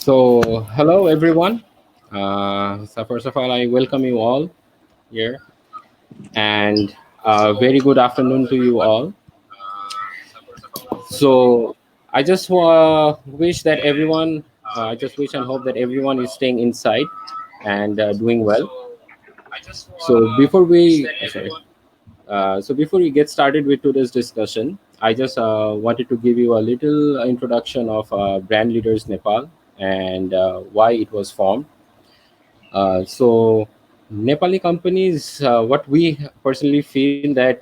Hello everyone. So first of all, I welcome you all here, and very good afternoon to you all. So, I just wish that everyone, I just wish and hope that everyone is staying inside and doing well. So before we, sorry, so before we get started with today's discussion, I just wanted to give you a little introduction of Brand Leaders Nepal and why it was formed. So Nepali companies, what we personally feel that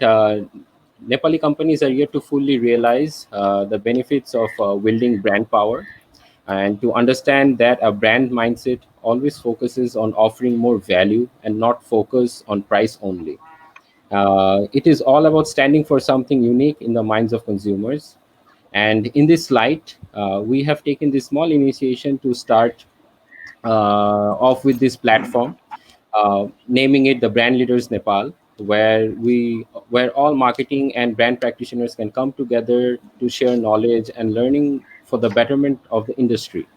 Nepali companies are yet to fully realize the benefits of building brand power and to understand that a brand mindset always focuses on offering more value and not focus on price only. It is all about standing for something unique in the minds of consumers. And in this light, we have taken this small initiation to start off with this platform, naming it the Brand Leaders Nepal, where all marketing and brand practitioners can come together to share knowledge and learning for the betterment of the industry.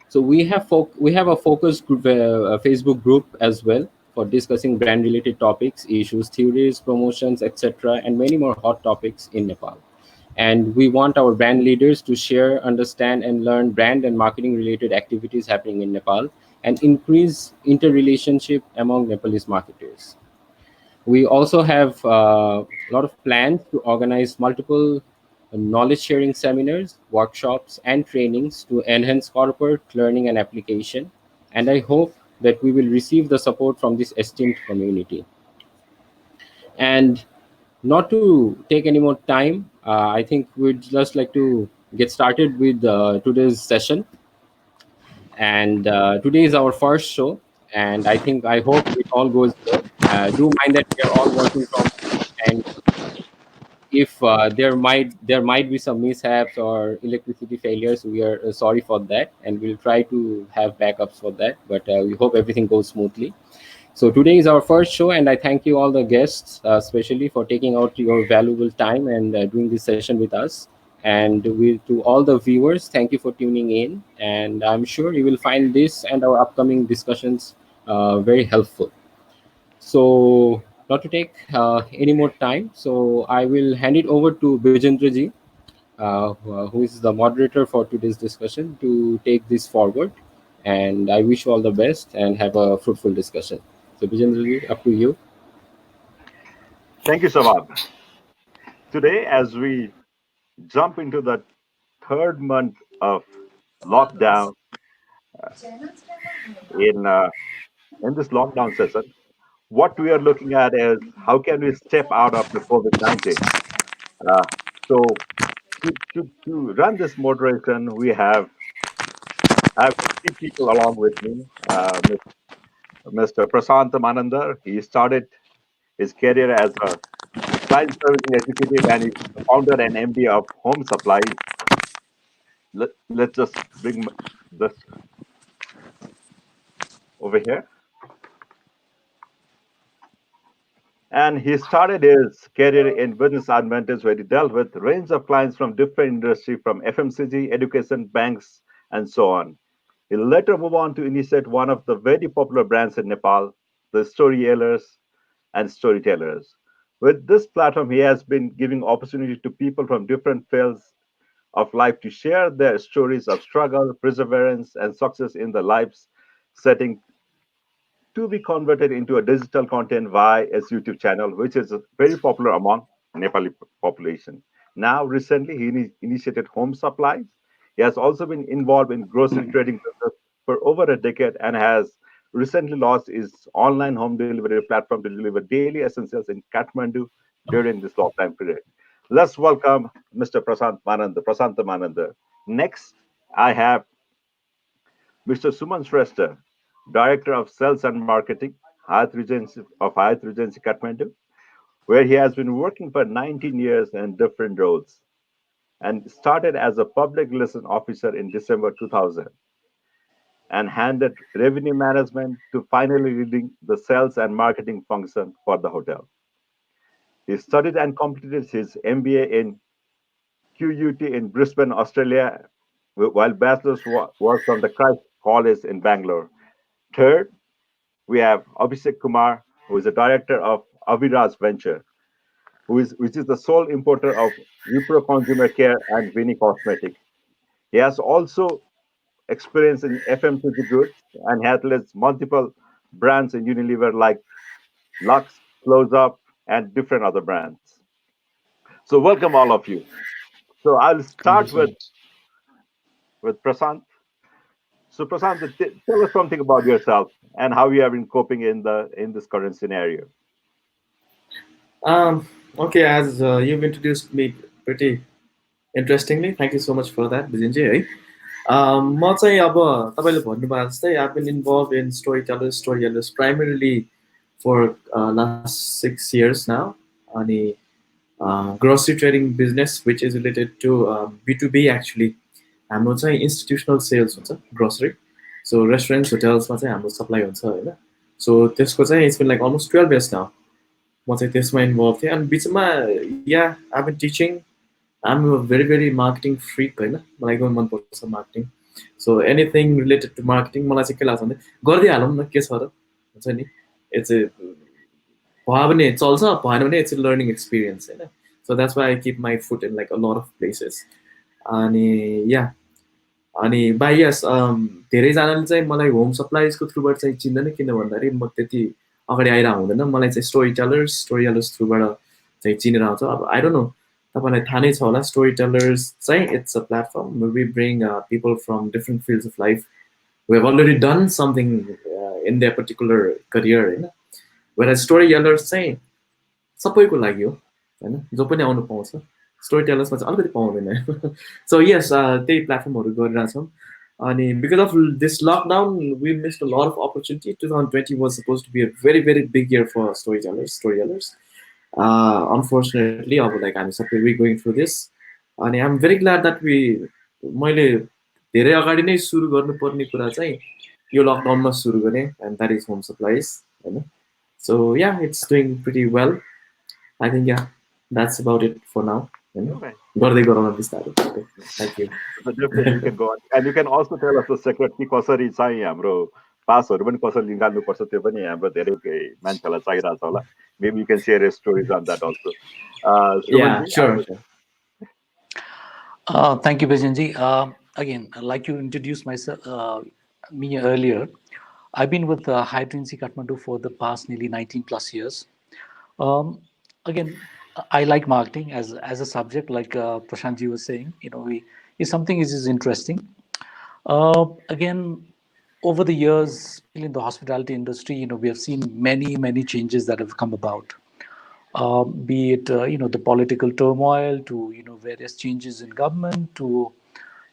So we have a focus group, a Facebook group as well for discussing brand related topics, issues, theories, promotions, etc., and many more hot topics in Nepal. And we want our brand leaders to share, understand, and learn brand and marketing related activities happening in Nepal and increase interrelationship among Nepalese marketers. We also have a lot of plans to organize multiple knowledge sharing seminars, workshops, and trainings to enhance corporate learning and application. And I hope that we will receive the support from this esteemed community. And not to take any more time, I think we'd just like to get started with today's session. And today is our first show, and I hope it all goes well. Do mind that we are all working from home, and if there might be some mishaps or electricity failures, we are sorry for that, and we'll try to have backups for that. But we hope everything goes smoothly. So today is our first show, and I thank you all the guests, especially for taking out your valuable time and doing this session with us. And to all the viewers, thank you for tuning in. And I'm sure you will find this and our upcoming discussions very helpful. So not to take any more time, so I will hand it over to Bijendra ji, who is the moderator for today's discussion, to take this forward. And I wish you all the best and have a fruitful discussion. So, Bijendra, up to you. Thank you, Sabab. Today, as we jump into the third month of lockdown in uh, in this lockdown session, what we are looking at is how can we step out of the COVID-19. Uh, so, to run this moderation, I've got three people along with me. Mr. 𝗕𝗿𝗄𝗵𝗵𝗍. He started his career as a client servicing executive and is the founder and MD of Home Supplies. Let's just bring this over here. And he started his career in business advantage where he dealt with a range of clients from different industries from FMCG, education, banks, and so on. He later moved on to initiate one of the very popular brands in Nepal, the Storytellers and Storytellers. With this platform, he has been giving opportunity to people from different fields of life to share their stories of struggle, perseverance, and success in their lives, setting to be converted into a digital content via his YouTube channel, which is very popular among Nepali population. Now, recently, he initiated Home Supplies. He has also been involved in grocery trading business for over a decade and has recently launched his online home delivery platform to deliver daily essentials in Kathmandu during this lockdown period. Let's welcome Mr. 𝗕𝗿𝗄𝗵𝗵𝗍. Next, I have Mr. Suman Shrestha, Director of Sales and Marketing, Hyatt Regency Kathmandu, where he has been working for 19 years in different roles and started as a public relations officer in December 2000 and handed revenue management to finally leading the sales and marketing function for the hotel. He studied and completed his MBA in QUT in Brisbane, Australia, while bachelor's was from the Christ College in Bangalore. Third, we have Abhishek Kumar, who is the director of Aviraz Venture, which is the sole importer of Wipro Consumer Care and Vinni Cosmetic. He has also experience in FMCG goods and has led multiple brands in Unilever like Lux, Close Up, and different other brands. So welcome all of you. So I'll Thank you start so much. with Prasant. So Prasant, tell us something about yourself and how you have been coping in this current scenario. Um, okay, as you've introduced me pretty interestingly, thank you so much for that, Bijinji, है म चाहिँ अब तपाईँले भन्नुभएको जस्तै I've been involved in storytellers primarily for last 6 years now. अनि grocery trading business which is related to B2B actually. हाम्रो चाहिँ institutional sales हुन्छ grocery. So restaurants, hotelsमा चाहिँ हाम्रो supply हुन्छ हैन. So त्यसको चाहिँ it's been like almost 12 years now. म चाहिँ त्यसमा इन्भल्भ थिएँ अनि बिचमा yeah I been teaching I am very very marketing freak होइन मलाई एकदमै मनपर्छ marketing so anything related to marketing मलाई चाहिँ के लाग्छ भने गरिदिइहालौँ न के छ र हुन्छ नि इट्स ए भयो भने चल्छ भएन भने इट्स ए लर्निङ एक्सपिरियन्स होइन so that's why I keep my foot in like a lot of places अनि या अनि बाई यस धेरैजनाले चाहिँ मलाई होम सप्लाइजको थ्रुबाट चाहिँ चिन्दैन किन भन्दाखेरि म त्यति अगाडि आइरहेको हुँदैन मलाई चाहिँ स्टोरी टेलर्स थ्रुबाट चाहिँ चिनेर आउँछ अब आई डोन्ट नो तपाईँलाई थाहा नै छ होला स्टोरी टेलर्स चाहिँ it's a platform we bring people from different fields of life we have already done something in the particular career होइन वेयर स्टोरी टेलर्स चाहिँ सबैको लागि हो होइन जो पनि आउनु पाउँछ स्टोरी टेलर्समा चाहिँ अलिकति पाउँदैन सो यस त्यही प्लेटफर्महरू गरिरहेछौँ अनि because of this lockdown we missed a lot of opportunity 2020 was suppose to be a very very big year for story tellers unfortunately अब लाइक हामी सबै वी गोइङ थ्रु दिस अनि I am very glad that मैले धेरै अगाडि नै सुरु गर्नुपर्ने कुरा चाहिँ यो लकडाउनमा सुरु गरेँ and that is home supplies होइन सो या it's doing pretty well I think या that's about it for now होइन Okay. गर्दै गरौँ बिस्तारै thank you So definitely you can go on. And you can also tell us the secret कि कसरी चाहिँ हाम्रो पासहरू पनि कसरी निकाल्नुपर्छ त्यो पनि हाम्रो धेरै मान्छेलाई चाहिरहेको छ होला. Maybe you can share your stories on that also. या Sumanji, sure Thank you, Bhajanji. Again, like you introduced myself, me earlier, I've been with Hyatt Regency Kathmandu for the past nearly 19 plus years. Again, I like marketing as a subject, like Prashantji was saying. If something is interesting. Again, over the years in the hospitality industry, we have seen many changes that have come about. Be it the political turmoil to various changes in government to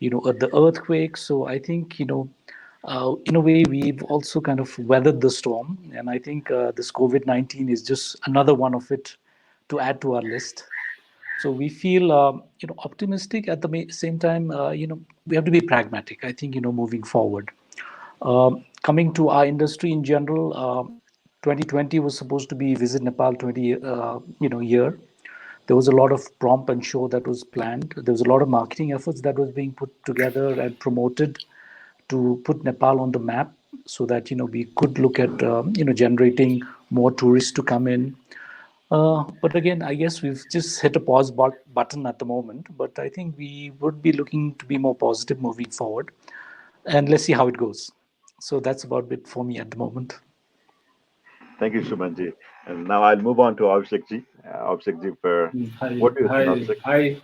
the earthquake. So I think in a way we've also kind of weathered the storm, and I think this COVID-19 is just another one of it to add to our list. So we feel optimistic at the same time. We have to be pragmatic. I think moving forward. Coming to our industry in general, 2020 was supposed to be Visit Nepal 20 year. There was a lot of prompt and show that was planned. There was a lot of marketing efforts that was being put together and promoted to put Nepal on the map, so that we could look at generating more tourists to come in. But again, I guess we've just hit a pause button at the moment. But I think we would be looking to be more positive moving forward, and let's see how it goes. So that's about it for me at the moment. thank you, Sumanji. And now I'll move on to Abhishekji. Abhishekji, Hi, what do you think, hi, Abhishek? hi.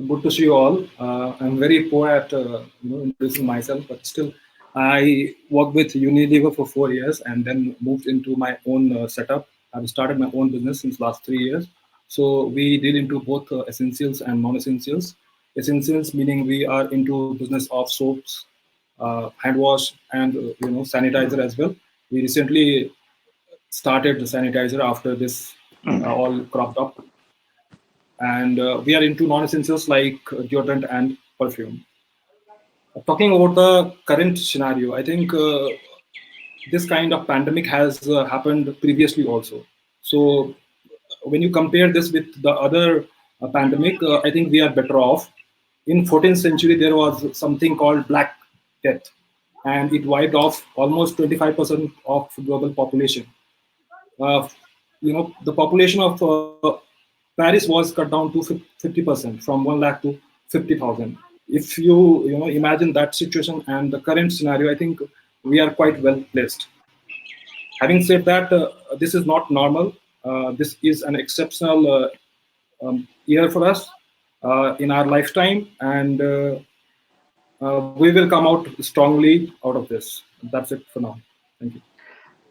Good to see you all. I'm very poor at introducing myself, but still, I worked with Unilever for 4 years and then moved into my own setup. I've started my own business since last 3 years. So we deal into both essentials and non-essentials. Essentials meaning we are into business of soaps, hand wash, and sanitizer as well. We recently started the sanitizer after this all cropped up, and we are into non-essentials like deodorant and perfume. Talking about the current scenario, I think this kind of pandemic has happened previously also. So when you compare this with the other pandemic, I think we are better off. in 14th century there was something called Black Death, and it wiped off almost 25% of global population. The population of Paris was cut down to 50% from 1 lakh to 50,000. If you imagine that situation and the current scenario, I think we are quite well placed. Having said that, this is not normal. This is an exceptional year for us in our lifetime, and we will come out strongly out of this. That's it for now. Thank you.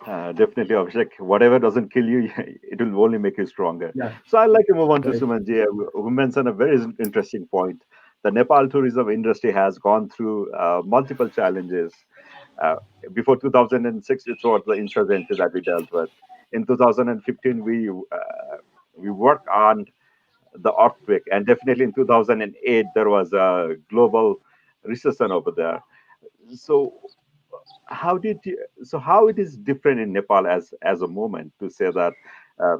Definitely, Abhishek. Whatever doesn't kill you, it will only make you stronger. Yeah. So I'd like to move on to Right. Sumanji, who mentioned a very interesting point. The Nepal tourism industry has gone through multiple challenges. Uh, Before 2006, it was the insurgency that we dealt with. In 2015, we worked on the earthquake, and definitely in 2008, there was a global recession over there. So how it is different in Nepal as a moment to say that uh,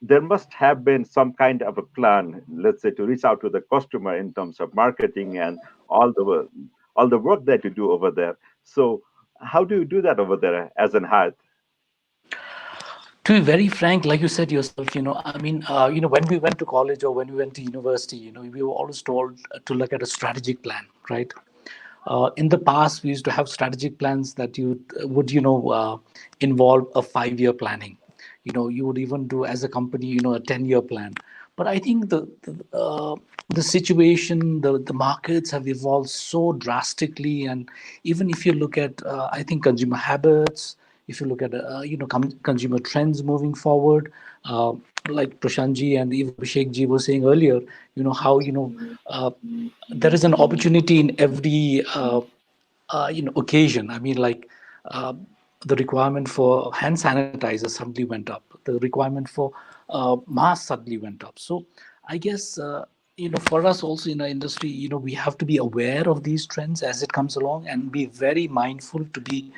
there must have been some kind of a plan, let's say, to reach out to the customer in terms of marketing and all the work that you do over there. So how do you do that over there as an Hyatt? To be very frank, like you said yourself, I mean, when we went to college or when we went to university, we were always told to look at a strategic plan, right? In the past, we used to have strategic plans that you would, involve a 5-year planning. You would even do as a company, a 10-year plan. But I think the situation, the markets have evolved so drastically, and even if you look at, I think consumer habits, if you look at consumer trends moving forward, like Prashantji and even Abhishekji were saying earlier, how uh, there is an opportunity in every occasion. I mean, like uh, the requirement for hand sanitizer suddenly went up. The requirement for masks suddenly went up. So I guess for us also in our industry, we have to be aware of these trends as it comes along and be very mindful to be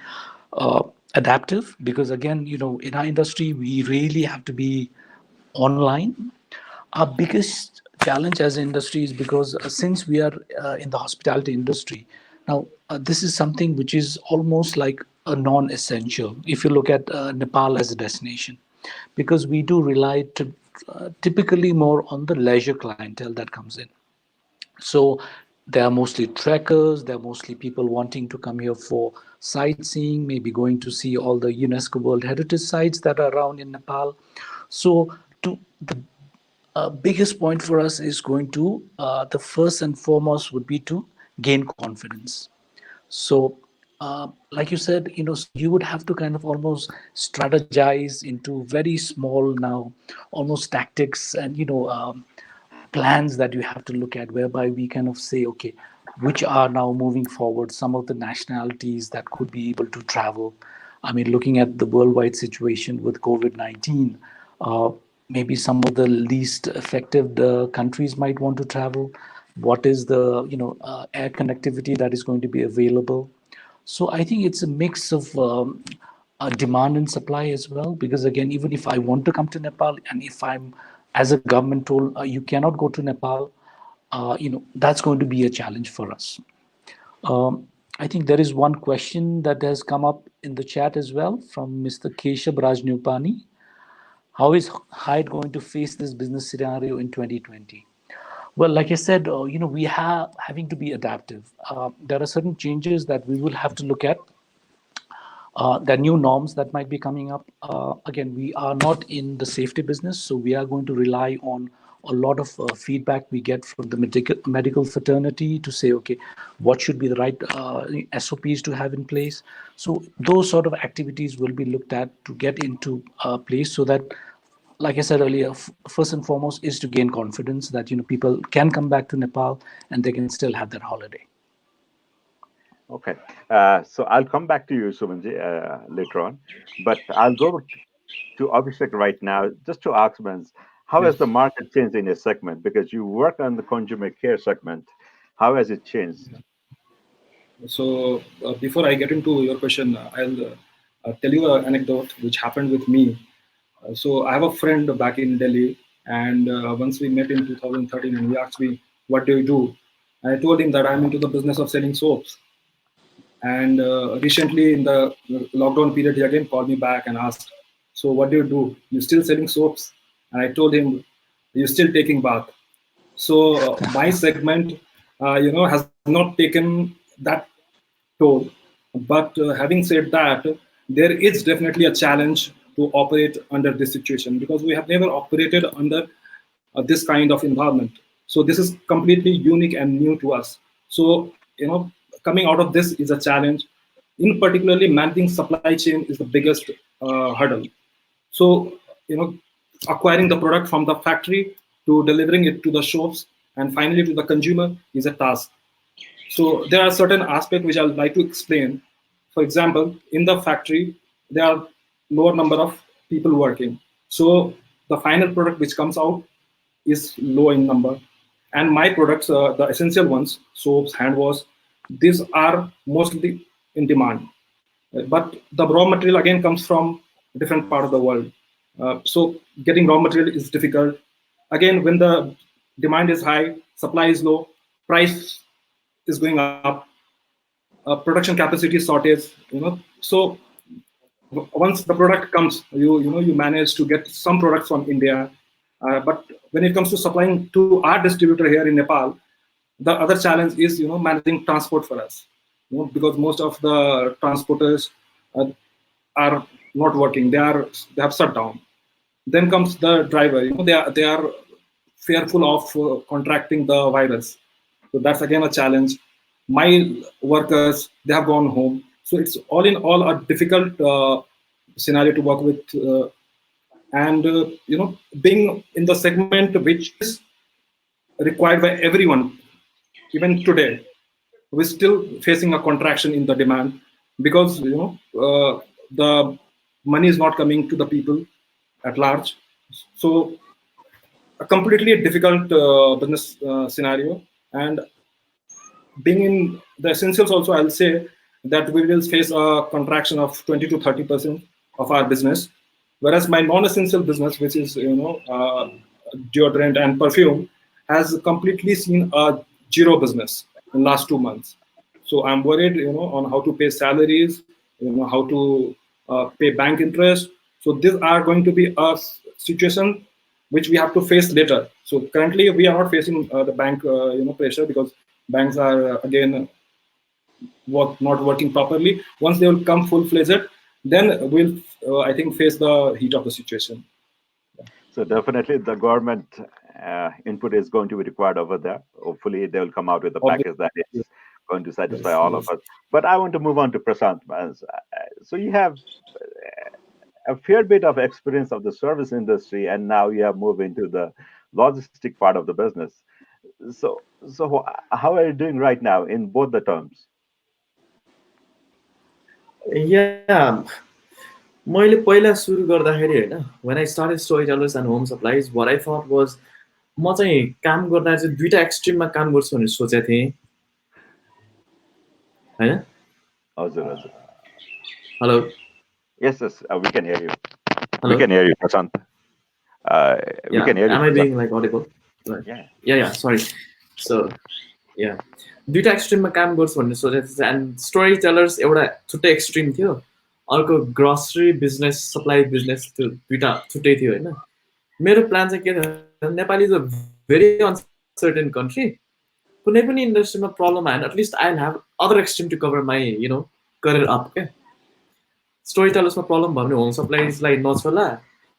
uh, adaptive, because again, in our industry we really have to be online. Our biggest challenge as an industry is because since we are in the hospitality industry now, this is something which is almost like a non-essential if you look at Nepal as a destination, because we do rely typically more on the leisure clientele that comes in. So they are mostly trekkers, they're mostly people wanting to come here for sightseeing, maybe going to see all the UNESCO World Heritage sites that are around in Nepal. So to the biggest point for us is going to the first and foremost would be to gain confidence. So like you said, so you would have to kind of almost strategize into very small now almost tactics and plans that you have to look at, whereby we kind of say, okay, which are now moving forward some of the nationalities that could be able to travel. I mean, looking at the worldwide situation with COVID-19, maybe some of the least affected countries might want to travel. What is the air connectivity that is going to be available? So I think it's a mix of demand and supply as well. Because again, even if I want to come to Nepal, and if I'm as a government told you cannot go to Nepal, that's going to be a challenge for us. I think there is one question that has come up in the chat as well from Mr. 𝗕𝗿𝗄𝗵. How is Hyatt going to face this business scenario in 2020? Well, like I said, we have having to be adaptive. There are certain changes that we will have to look at. There are new norms that might be coming up. Again, we are not in the safety business, so we are going to rely on a lot of feedback we get from the medical fraternity to say, okay, what should be the right SOPs to have in place. So those sort of activities will be looked at to get into place, so that, like I said earlier, first and foremost is to gain confidence that people can come back to Nepal and they can still have their holiday. Okay, so I'll come back to you, Sumanji, later on, but I'll go to Abhishek right now just to ask, how has Yes. the market changed in your segment? Because you work on the consumer care segment. How has it changed? So before I get into your question, I'll tell you an anecdote which happened with me. So I have a friend back in Delhi, and once we met in 2013, and he asked me, "What do you do?" I told him that I'm into the business of selling soaps. And recently in the lockdown period, he again called me back and asked, so what do you do? You still selling soaps? And I told him, you're still taking bath. So my segment, has not taken that toll. But having said that, there is definitely a challenge to operate under this situation because we have never operated under this kind of environment. So this is completely unique and new to us. So, coming out of this is a challenge. In particularly, managing supply chain is the biggest hurdle. So, acquiring the product from the factory to delivering it to the shops and finally to the consumer is a task. So there are certain aspects which I would like to explain. For example, in the factory, there are lower number of people working. So the final product which comes out is low in number. And my products, the essential ones, soaps, hand wash, these are mostly in demand. But the raw material again comes from a different part of the world. So getting raw material is difficult. Again, when the demand is high, supply is low, price is going up, production capacity shortage. So once the product comes, you manage to get some products from India, but when it comes to supplying to our distributor here in Nepal, the other challenge is managing transport for us, because most of the transporters are not working. They have shut down. Then comes the driver. They are fearful of contracting the virus. So that's again a challenge. My workers, they have gone home. So it's all in all a difficult scenario to work with. And being in the segment which is required by everyone, even today, we're still facing a contraction in the demand because the money is not coming to the people at large. So a completely difficult business scenario. And being in the essentials also, I'll say that we will face a contraction of 20 to 30% of our business, whereas my non-essential business, which is deodorant and perfume, has completely seen a zero business in last 2 months. So I'm worried, on how to pay salaries, how to pay bank interest. So these are going to be a situation which we have to face later. So currently we are not facing the bank, pressure because banks are again not working properly. Once they will come full-fledged, then we'll, I think, face the heat of the situation. So definitely the government input is going to be required over there. Hopefully they will come out with a package that is going to satisfy all of us. But I want to move on to Prashant. So you have a fair bit of experience of the service industry, and now you have moved into the logistic part of the business. So how are you doing right now in both the terms? Yeah, मैले पहिला सुरु गर्दाखेरि हैन, when I started storytellers and home supplies, what I thought was म चाहिँ काम गर्दा चाहिँ दुईटा एक्सट्रिममा काम गर्छु भनेर सोचेको थिएँ हैन. हजुर हजुर. Hello. Yes, we can hear you. Hello? We can hear you, Prashant. We can hear you. Am I being like audible? Right. Yeah. Sorry. So, yeah. दुईटा एक्सट्रिममा काम गर्छु भन्ने सोचेको थिएँ. एन्ड स्टोरी टेलर्स एउटा छुट्टै एक्सट्रिम थियो, अर्को ग्रोसरी बिजनेस, सप्लाई बिजनेस, त्यो दुईटा छुट्टै थियो हैन. मेरो प्लान चाहिँ के थियो, Nepal is a very uncertain country. कुनै पनि इन्डस्ट्रीमा प्रब्लम आएन, at least I have other extreme to cover my career up क्या. स्टोरी टेलर्समा प्रब्लम भयो भने होम सप्लाइजलाई नछोला,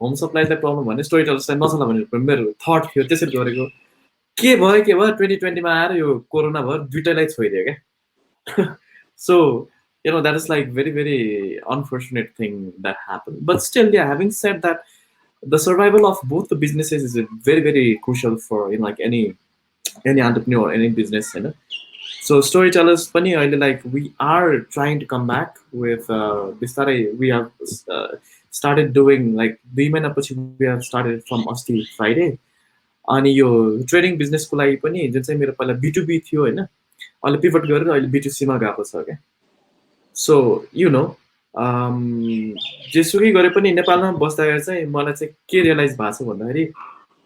होम सप्लाइजलाई प्रब्लम भने स्टोरी टेलर्सलाई नछोला भनेर मेरो थट थियो. त्यसरी गरेको. के भयो 2020मा आएर यो कोरोना भयो, दुईटैलाई छोइदियो क्या. So that is like very, very unfortunate thing that happened. But still, yeah, having said that, the survival of both the businesses is very, very crucial for like any entrepreneur, any business, So storytellers pani like we are trying to come back with we have started doing like we have started from Asti Friday. अनि यो trading बिजनेसको लागि पनि जुन चाहिँ मेरो पहिला B2B थियो हैन, अहिले pivot गरेर अहिले B2C मा गएको छ क्या. सो जेसुकै गरे पनि नेपालमा बस्दाखेरि चाहिँ मलाई चाहिँ के रियलाइज भएको छ भन्दाखेरि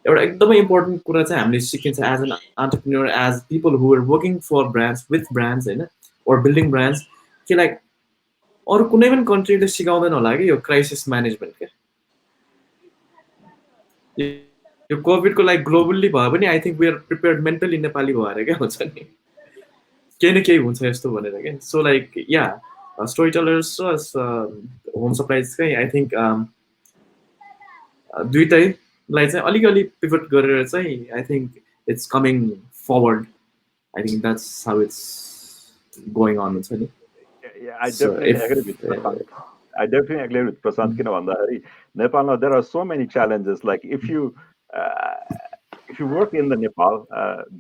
एउटा एकदमै इम्पोर्टेन्ट कुरा चाहिँ हामीले सिकिन्छ as an entrepreneur, as people who are working for brands with brands होइन, ओर बिल्डिङ ब्रान्ड्स, कि लाइक अरू कुनै पनि कन्ट्रीले सिकाउँदैन होला कि यो क्राइसिस म्यानेजमेन्ट क्या। यो कोभिडको लागि ग्लोबल्ली भयो भने I think we are prepared mentally Nepali भएर क्या हुन्छ नि, केही न केही हुन्छ यस्तो भनेर क्या। So like yeah story tellers र होम सप्लाइजकै आई थिङ्क दुइटैलाई चाहिँ अलिकति पिभट गरेर चाहिँ I think it's coming forward. I think that's how it's going on हुन्छ नि। Yeah, I definitely agree with Prashant. I definitely agree with Prashant. किन भन्दाखेरि नेपालमा there are so many challenges. Like if you work in the Nepal,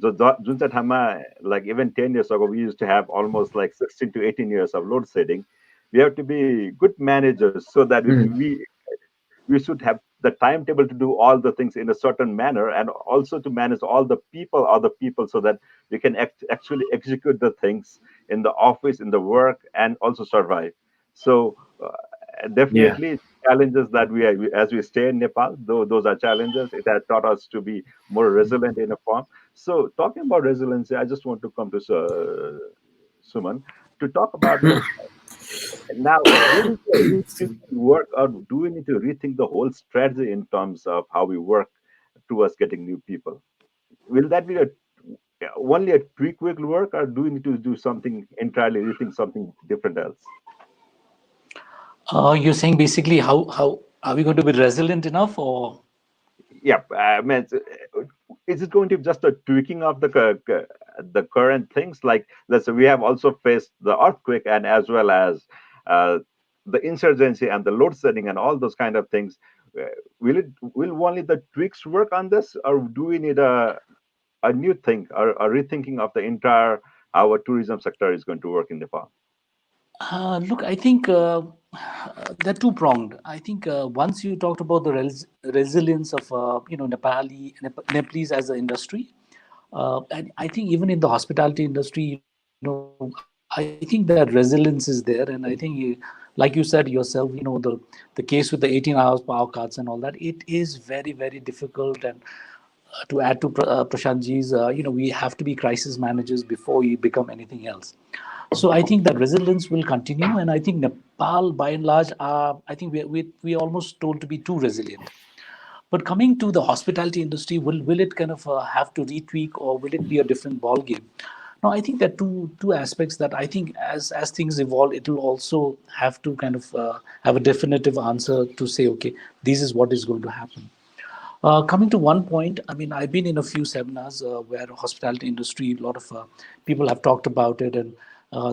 जुन चाहिँ ठाउँमा like even 10 years ago we used to have almost like 16 to 18 years of load shedding. We have to be good managers so that we should have the timetable to do all the things in a certain manner, and also to manage all the other people, so that we can actually execute the things in the office, in the work, and also survive. So definitely challenges that as we stay in Nepal, though those are challenges, it has taught us to be more resilient in a form. So talking about resiliency, I just want to come to Suman to talk about now, do we need to work, or do we need to rethink the whole strategy in terms of how we work towards getting new people? Will that be only a quick work, or do we need to do something entirely, rethink something different else? You're saying basically how are we going to be resilient enough, or? Yeah, I mean, is it going to be just a tweaking of the current things? Like, let's say we have also faced the earthquake, and as well as the insurgency and the load shedding and all those kind of things. Will only the tweaks work on this, or do we need a new thing, or a rethinking of the entire our tourism sector is going to work in Nepal? Look, I think they're two-pronged. I think once you talked about the resilience of Nepalese as an industry, and I think even in the hospitality industry, I think that resilience is there, and I think, like you said yourself, the case with the 18 hours power cuts and all that, it is very, very difficult. And to add to Prashantji's, we have to be crisis managers before we become anything else. So I think that resilience will continue, and I think Nepal, by and large, I think we almost told to be too resilient. But coming to the hospitality industry, will it kind of have to retweak, or will it be a different ball game? Now, I think there are two aspects that I think as things evolve, it will also have to kind of have a definitive answer to say, okay, this is what is going to happen. Coming to one point, I mean, I've been in a few seminars where hospitality industry, a lot of people have talked about it, and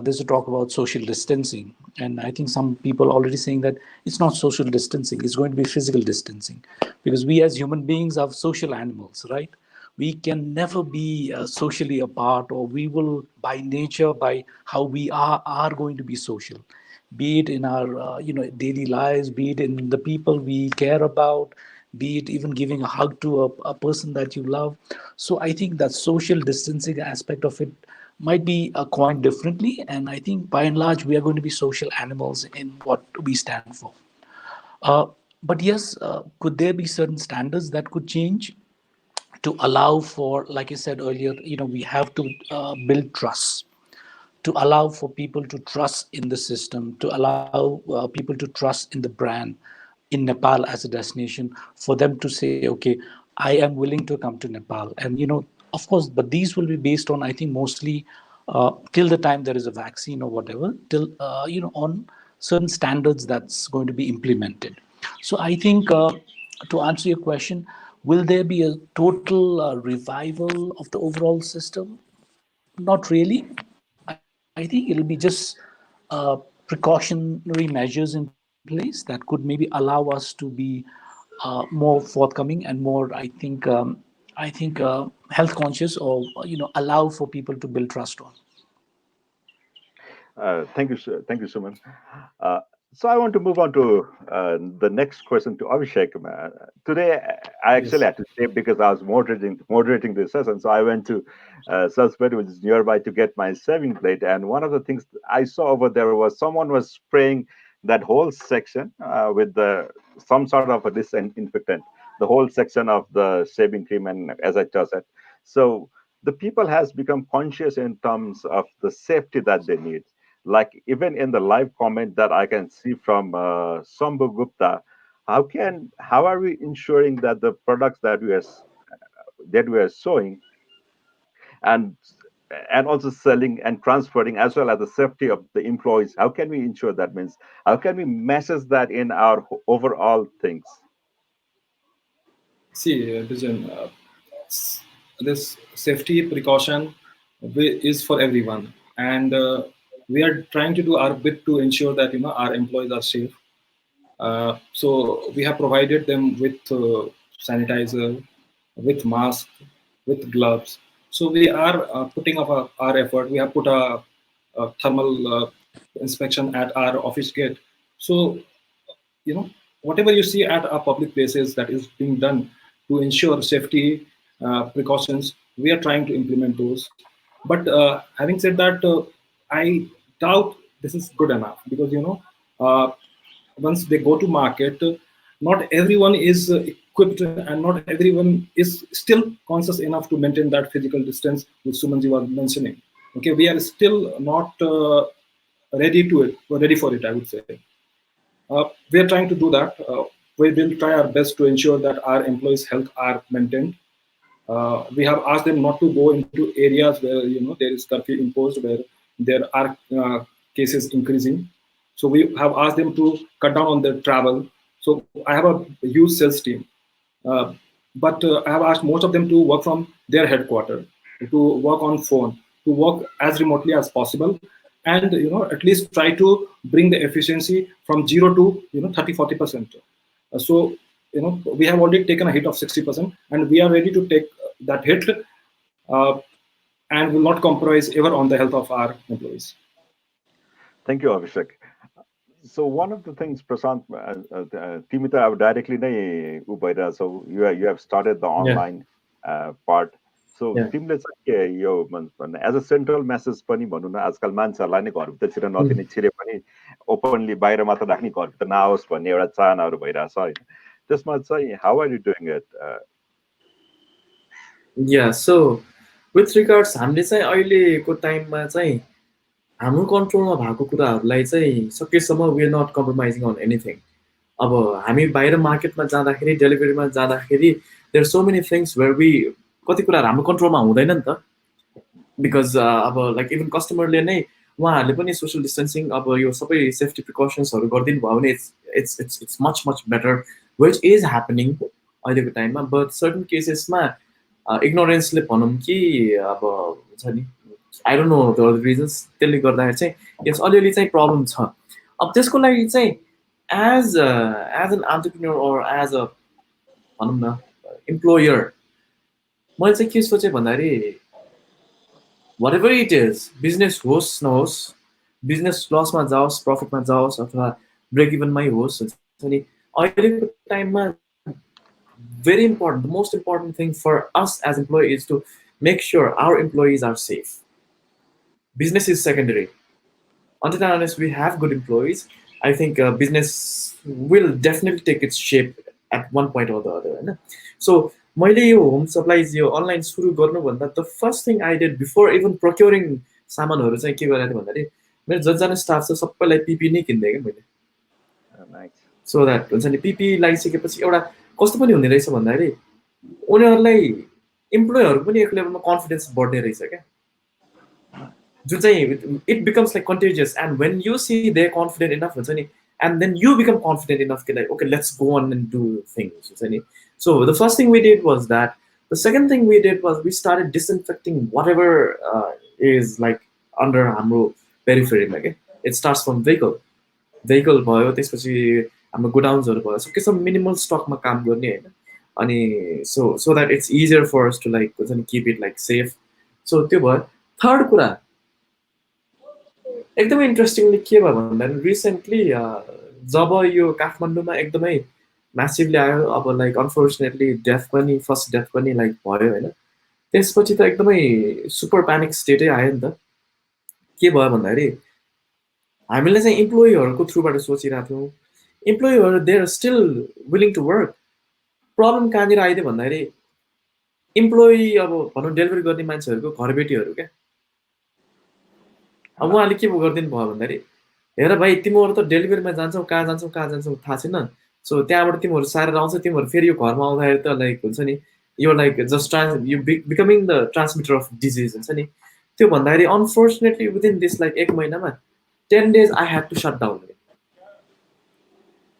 there's a talk about social distancing. And I think some people already saying that it's not social distancing, it's going to be physical distancing. Because we as human beings are social animals, right? We can never be socially apart, or we will, by nature, by how we are going to be social. Be it in our daily lives, be it in the people we care about, be it even giving a hug to a person that you love. So I think that social distancing aspect of it might be coined differently. And I think by and large, we are going to be social animals in what we stand for. But yes, could there be certain standards that could change to allow for, like I said earlier, we have to build trust, to allow for people to trust in the system, to allow people to trust in the brand, in Nepal as a destination, for them to say, okay, I am willing to come to Nepal. And, of course, but these will be based on, I think, mostly till the time there is a vaccine or whatever, till, on certain standards that's going to be implemented. So I think to answer your question, will there be a total revival of the overall system? Not really. I think it'll be just precautionary measures in place that could maybe allow us to be more forthcoming and more, I think health conscious, or allow for people to build trust on. Thank you, Suman. So I want to move on to the next question to Abhishek. Today, I actually had to stay because I was moderating this session. So I went to Salisbury, which is nearby, to get my saving plate. And one of the things I saw over there was someone was spraying that whole section with some sort of a disinfectant. the whole section of the shaving cream and as I just said. So the people has become conscious in terms of the safety that they need. Like even in the live comment that I can see from Sambhu Gupta, how are we ensuring that the products that we are showing and also selling and transferring as well as the safety of the employees, how can we ensure that? Means how can we message that in our overall things? See, Vision, this safety precaution is for everyone, and we are trying to do our bit to ensure that our employees are safe. So we have provided them with sanitizer, with mask, with gloves. So we are putting up our effort. We have put a thermal inspection at our office gate. So whatever you see at our public places that is being done to ensure safety precautions, we are trying to implement those. But having said that, I doubt this is good enough, because uh, once they go to market, not everyone is equipped, and not everyone is still conscious enough to maintain that physical distance which Sumanji was mentioning. Okay, we are still not ready for it, I would say. We are trying to do that. We will try our best to ensure that our employees' health are maintained. We have asked them not to go into areas where there is curfew imposed, where there are cases increasing. So we have asked them to cut down on their travel. So I have a huge sales team, uh, but I have asked most of them to work from their headquarters, to work on phone, to work as remotely as possible, and at least try to bring the efficiency from 0 to 30-40%. So we have already taken a hit of 60%, and we are ready to take that hit, uh, and will not compromise ever on the health of our employees. Thank you, Abhishek. So one of the things, Prashant, Timita, I would directly nay Ubaida. So you have started the Yeah, online part. So yeah. तिमीले चाहिँ के यो as a central message पनि भनौँ न, आजकल मान्छेहरूलाई नै घरभित्रतिर नदिने, छिरे पनि ओपनली बाहिर मात्र राख्ने, घरभित्र नआओस् भन्ने एउटा चाहनाहरू भइरहेछ होइन. त्यसमा चाहिँ how are you doing it? Yeah, so with regards हामीले चाहिँ अहिलेको टाइममा चाहिँ हाम्रो कन्ट्रोलमा भएको कुराहरूलाई चाहिँ सकेसम्म we are not compromising on anything. अब हामी बाहिर मार्केटमा जाँदाखेरि, डेलिभरीमा जाँदाखेरि, there so many things where we कति कुराहरू हाम्रो कन्ट्रोलमा हुँदैन नि त. बिकज अब लाइक इभन कस्टमरले नै उहाँहरूले पनि सोसियल डिस्टेन्सिङ अब यो सबै सेफ्टी प्रिकसन्सहरू गरिदिनु भयो भने it's much much better, which is happening अहिलेको टाइममा. बट सर्टन केसेसमा इग्नोरेन्सले भनौँ कि अब हुन्छ नि, I don't know the reasons, त्यसले गर्दाखेरि चाहिँ यस अलिअलि चाहिँ प्रब्लम छ. अब त्यसको लागि चाहिँ as an entrepreneur or as a भनौँ न इम्प्लोयर, मैले चाहिँ के सोचेँ भन्दाखेरि whatever it is, बिजनेस होस् नहोस्, बिजनेस लसमा जाओस्, प्रफिटमा जाओस्, अथवा ब्रेक इभनमै होस्, हुन्छ नि, अहिलेको टाइममा very important, the most important thing for us as employees is to make sure our employees are safe. Business is secondary. Until and unless we have good employees, I think business will definitely take its shape at one point or the other, होइन. So मैले यो home supplies यो online सुरु गर्नुभन्दा the first thing I did before even procuring सामानहरू चाहिँ के गरेको थिएँ भन्दाखेरि मेरो जतिजना स्टाफ छ सबैलाई पिपी नै किनिदिएँ क्या मैले. सो द्याट हुन्छ नि, पिपी लगाइसकेपछि एउटा कस्तो पनि हुने रहेछ भन्दाखेरि उनीहरूलाई इम्प्लोयरहरू पनि एक लेभलमा कन्फिडेन्स बढ्ने रहेछ क्या, जुन चाहिँ it becomes like contagious. And when you see they confident enough हुन्छ नि, and then you become confident enough to like, okay, let's go on and do things. So the first thing we did was that. The second thing we did was we started disinfecting whatever is like under हाम्रो periphery. Okay? It starts from vehicle भयो, त्यसपछि हाम्रो गोडाउन्सहरू भयो, सकेसम्म minimal स्टकमा काम गर्ने होइन. अनि so that it's easier for us to like keep it like safe. So त्यो भयो. थर्ड कुरा एकदमै इन्ट्रेस्टिङली के भयो भन्दाखेरि रिसेन्टली जब यो काठमाडौँमा एकदमै म्यासिभली आयो, अब लाइक अनफोर्चुनेटली फर्स्ट डेथ पनि लाइक भयो होइन. त्यसपछि त एकदमै सुपर प्यानिक स्टेटै आयो नि त. के भयो भन्दाखेरि हामीले चाहिँ इम्प्लोइहरूको थ्रुबाट सोचिरहेको थियौँ, इम्प्लोइहरू they are still willing to work, problem कहाँनिर आइदियो भन्दाखेरि इम्प्लोइ अब भनौँ डेलिभरी गर्ने मान्छेहरूको घरबेटीहरू क्या अब उहाँले के गरिदिनु भयो भन्दाखेरि हेर भाइ तिमीहरू त डेलिभरीमा जान्छौ कहाँ जान्छौ थाहा छैन सो त्यहाँबाट तिमीहरू सारेर आउँछ तिमीहरू फेरि यो घरमा आउँदाखेरि त लाइक हुन्छ नि यो like just you becoming the transmitter of disease हुन्छ नि त्यो भन्दाखेरि अनफोर्चुनेटली विदिन दिस लाइक 1 महिनामा 10 days I had to shut down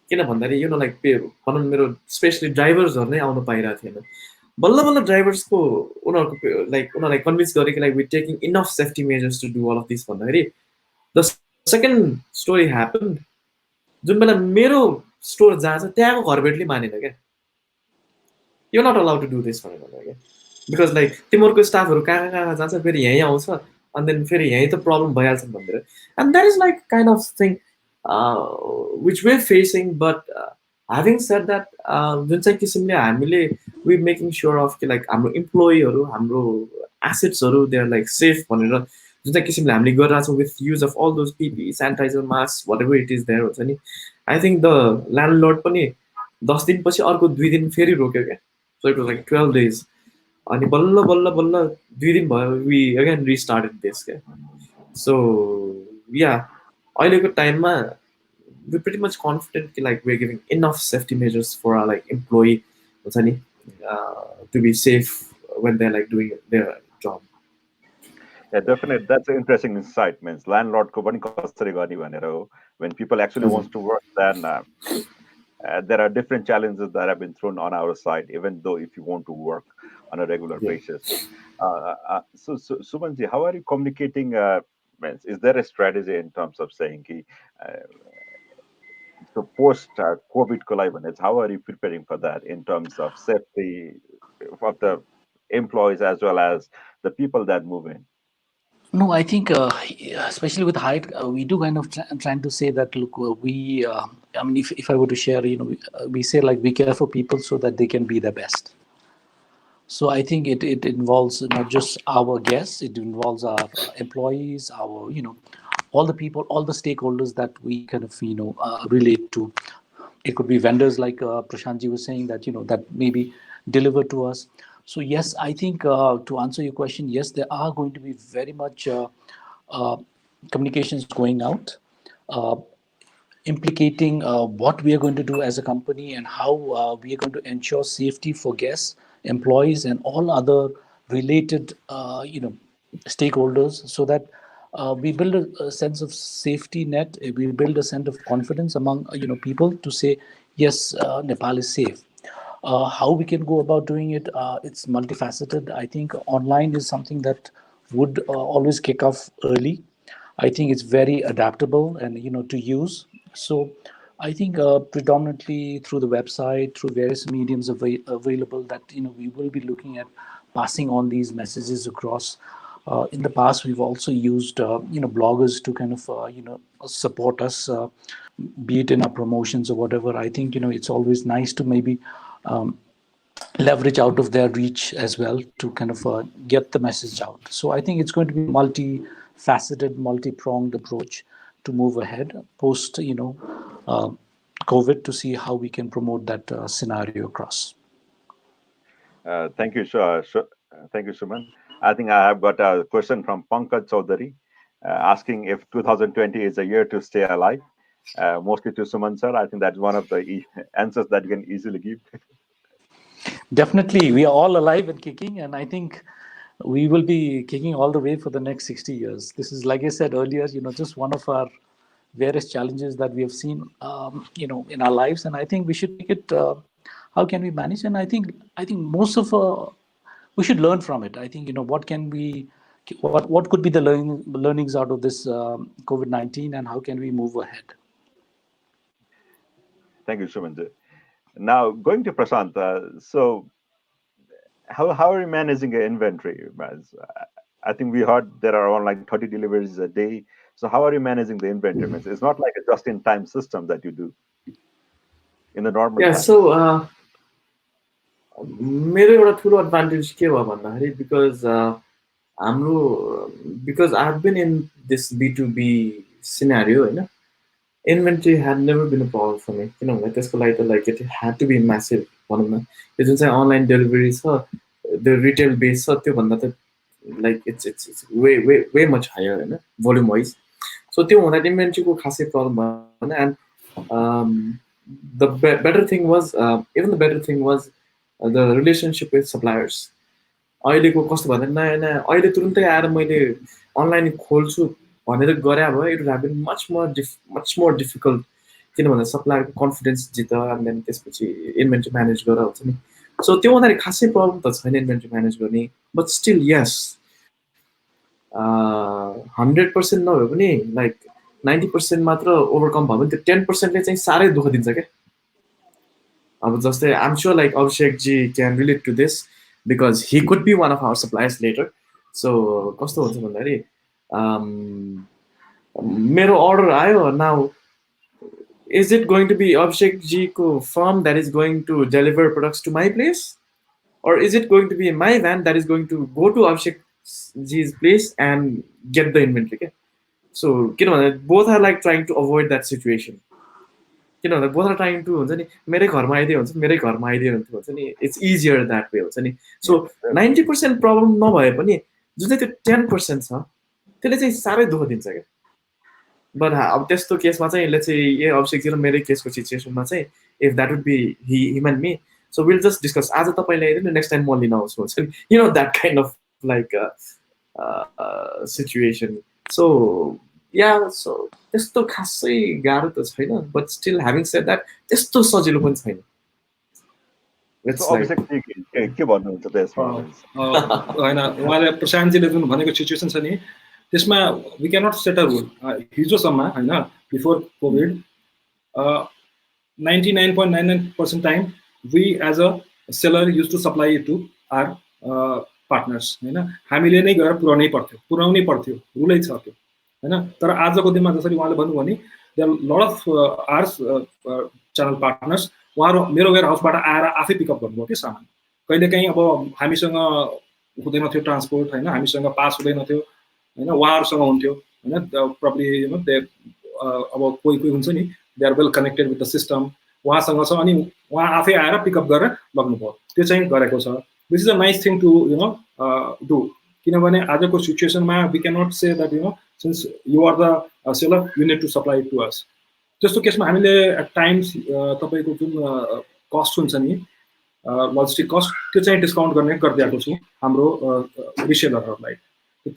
किन भन्दाखेरि यु नो लाइक भनौँ मेरो स्पेसली ड्राइभर्सहरू नै आउनु पाइरहेको थिएन बल्ल बल्ल ड्राइभर्सको उनीहरूलाई कन्भिन्स गरेँ कि like we taking enough safety measures to do all of this भन्दाखेरि द सेकेन्ड स्टोरी ह्यापन जुन बेला मेरो स्टोर जहाँ छ त्यहाँको घरबेटले मानेन क्या you not allowed to do this भनेर क्या बिकज लाइक तिमीहरूको स्टाफहरू कहाँ कहाँ जान्छ फेरि यहीँ आउँछ अनि देन फेरि यहीँ त प्रब्लम भइहाल्छ भनेर and that is like kind of thing which we're facing, but having said that, जुन चाहिँ किसिमले हामीले we making sure of कि like हाम्रो इम्प्लोइहरू हाम्रो एसेट्सहरू they are like safe भनेर जुन चाहिँ किसिमले हामीले गरिरहेको छौँ with use of all those PPE, sanitizer, masks, whatever it is there हुन्छ नि I think the landlord पनि 10 दिनपछि अर्को 2 दिन फेरि रोक्यो क्या so it was like 12 days अनि बल्ल बल्ल बल्ल 2 दिन भयो we again restarted this क्या so yeah अहिलेको टाइममा we're pretty much confident that like we're giving enough safety measures for our like employee to be safe when they're like doing their job. Yeah, definitely. That's an interesting insight. Means landlord ko pani kasari garni bhanera ho. When people actually wants to work, then there are different challenges that have been thrown on our side, even though if you want to work on a regular basis. So Sumanji, how are you communicating? Is there a strategy in terms of saying ki, so post COVID 𝗕𝗿, how are you preparing for that in terms of safety of the employees as well as the people that move in? No, I think especially with Hyatt, we do kind of trying to say that look, I mean, if I were to share, you know, we say like we care for people so that they can be their best. So I think it involves not just our guests, it involves our employees, our, you know, all the people, all the stakeholders that we kind of, you know, relate to. It could be vendors like Prashantji was saying that, you know, that maybe deliver to us. So yes, I think to answer your question, yes, there are going to be very much communications going out, implicating what we are going to do as a company and how we are going to ensure safety for guests, employees, and all other related, you know, stakeholders, so that we build a sense of safety net. We build a sense of confidence among, you know, people to say, yes, Nepal is safe. How we can go about doing it, it's multifaceted. I think online is something that would always kick off early. I think it's very adaptable and, you know, to use. So I think predominantly through the website, through various mediums available, that, you know, we will be looking at passing on these messages across. In the past, we've also used, you know, bloggers to kind of, you know, support us, be it in our promotions or whatever. I think, you know, it's always nice to maybe leverage out of their reach as well to kind of get the message out. So I think it's going to be multi-faceted, multi-pronged approach to move ahead post, you know, COVID, to see how we can promote that scenario across. Thank you, thank you, Suman. I think I have got a question from Pankaj Chaudhary asking if 2020 is a year to stay alive. Mostly to Suman sir. I think that's one of the answers that you can easily give. Definitely, we are all alive and kicking, and I think we will be kicking all the way for the next 60 years. This is, like I said earlier, you know, just one of our various challenges that we have seen, you know, in our lives, and I think we should take it. How can we manage? And I think most of we should learn from it. I think, you know, what can we, what could be the learnings out of this COVID-19, and how can we move ahead? Thank you, Suman. Now, going to Prashant, so how are you managing your inventory? I think we heard there are around like 30 deliveries a day. So how are you managing the inventory? It's not like a just-in-time system that you do in the normal time. So मेरो एउटा ठुलो advantage के भयो भन्दाखेरि because I've been in this B2B scenario, inventory had never been a problem for me. You know, like it had to be massive. भनौँ न यो जुन चाहिँ online delivery छ त्यो रिटेल बेस छ त्योभन्दा त like it's way way way much higher होइन volume wise so त्यो हुँदा इन्भेन्ट्रीको खासै प्रब्लम भएन and the better thing was even the better thing was the relationship with suppliers अहिलेको कस्तो भन्दा नयाँ नयाँ अहिले तुरुन्तै आएर मैले अनलाइन खोल्छु भनेर गरे भए it would have been much more difficult किन भन्दा सप्लायरको कन्फिडेन्स जित एन्ड देन त्यसपछि इन्भेन्ट्री म्यानेज गरेर हुन्छ नि सो त्यो हुँदाखेरि खासै प्रब्लम त छैन इन्भेन्ट्री म्यानेज गर्ने बट स्टिल यस 100% नभए पनि लाइक 90% मात्र ओभरकम भयो भने त्यो 10%ले चाहिँ साह्रै दुःख दिन्छ क्या अब जस्तै आइम स्योर लाइक अभिषेकजी can relate to this because he could be one of our suppliers later so कस्तो हुन्छ भन्दाखेरि मेरो अर्डर आयो now is it going to be Abhishekजीको firm that is going to deliver products to my place or is it going to be my van that is going to go to Abhishekजी's place and get the inventory okay? So both are like trying to avoid that situation both are trying to हुन्छ नि मेरै घरमा आइदियो हुन्छ मेरै घरमा आइदियो हुन्छ नि it's easier that way हुन्छ नि so 90% प्रब्लम नभए पनि जुन चाहिँ त्यो 10% छ त्यसले चाहिँ साह्रै दुःख दिन्छ क्या बट अब त्यस्तो केसमा चाहिँ लेट्स से ए अभिषेकजी र मेरै केसको सिचुएसनमा चाहिँ if that would be him and me so will just discuss आज तपाईँले आइदिनु नेक्स्ट टाइम म लिन आउँछु हुन्छ नि you know that kind of like situation सो या सो त्यस्तो खासै गाह्रो त छैन but still having said that त्यस्तो सजिलो पनि छैन के भन्नुहुन्छ त्यसमा होइन उहाँले प्रशान्तजीले जुन भनेको सिचुएसन छ नि त्यसमा we cannot set a rule हिजोसम्म होइन before Covid 99.99% time we as a seller use to supply to our partners होइन हामीले नै गएर पुर्याउनै पर्थ्यो रुलै छ त्यो होइन तर आजको दिनमा जसरी उहाँले भन्नुभयो नि there lot of hours channel partners उहाँहरू मेरो वेयर हाउसबाट आएर आफै पिकअप गर्नुभयो कि सामान कहिलेकाहीँ अब हामीसँग हुँदैन थियो ट्रान्सपोर्ट होइन हामीसँग पास हुँदैन थियो होइन उहाँहरूसँग हुन्थ्यो होइन प्रब्ली यु नो दे अब कोही हुन्छ नि they are well connected with the system उहाँसँग छ अनि उहाँ आफै आएर पिकअप गरेर लग्नुभयो त्यो चाहिँ गरेको छ this is a nice thing to you know do किनभने आजको सिचुएसनमा we cannot say that you know since you are the seller you need to supply to us त्यस्तो केसमा हामीले एट टाइम्स तपाईँको जुन कस्ट हुन्छ नि लजिस्टिक कस्ट त्यो चाहिँ डिस्काउन्ट गर्ने गरिदिएको छु हाम्रो रिसेलरहरूलाई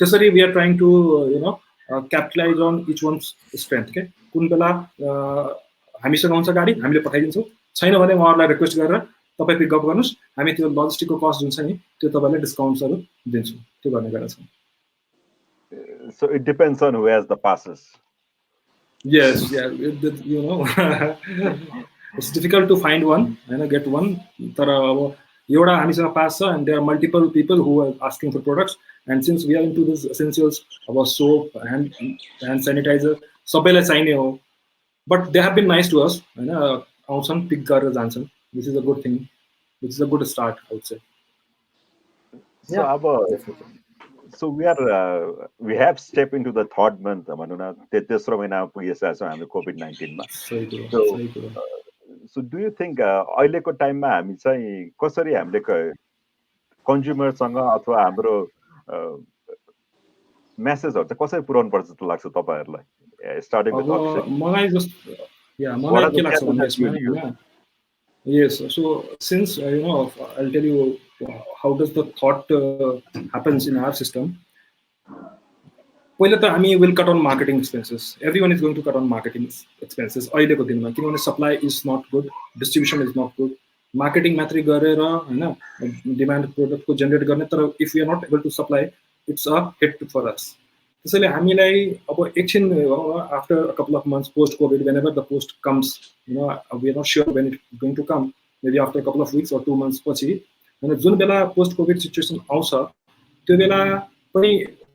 त्यसरी we are trying to you know capitalize on each one's strength के कुन बेला हामीसँग हुन्छ गाडी हामीले पठाइदिन्छौँ छैन भने उहाँहरूलाई रिक्वेस्ट गरेर तपाईँ पिकअप गर्नुहोस् हामी त्यो लजिस्टिकको कस्ट जुन छ नि त्यो तपाईँलाई डिस्काउन्ट्सहरू दिन्छौँ त्यो गर्ने गरेका छौँ So it depends on who has the passes. Yes, yeah, you know, it's difficult to find one and get one. तर अब एउटा हामीसँग पास छ and there are multiple people who are asking for products and since we are into this essentials about soap and sanitizer सबैलाई चाहिने हो but they have been nice to us हैन आउँछन् pick गरेर जान्छन् this is a good thing which is a good start I would say. So अब so we have stepped into the third month भनौँ न तेस्रो महिना पुगिसकेको छ हामी COVID-19 मा so do you think अहिलेको टाइममा हामी चाहिँ कसरी हामीले कन्ज्युमरसँग अथवा हाम्रो मेसेजहरु चाहिँ कसरी पुर्याउनु पर्छ जस्तो लाग्छ तपाईहरुलाई स्टार्टिङ विथ अभिषेक मलाई मलाई के लाग्छ भन्दा यसमा yes so since you know I'll tell you how does the thought happens in our system पहिला त हामी will cut on marketing expenses everyone is going to cut on marketing expenses अहिलेको दिनमा किनभने supply is not good distribution is not good marketing मात्रै गरेर हैन demand product को generate गर्ने तर if we are not able to supply it's a hit for us त्यसैले हामीलाई अब एकछिन after a couple of months post covid whenever the post comes you know we are not sure when it's going to come maybe after a couple of weeks or 2 months पछि हैन जुन बेला post covid situation आउँछ त्यो बेला पनि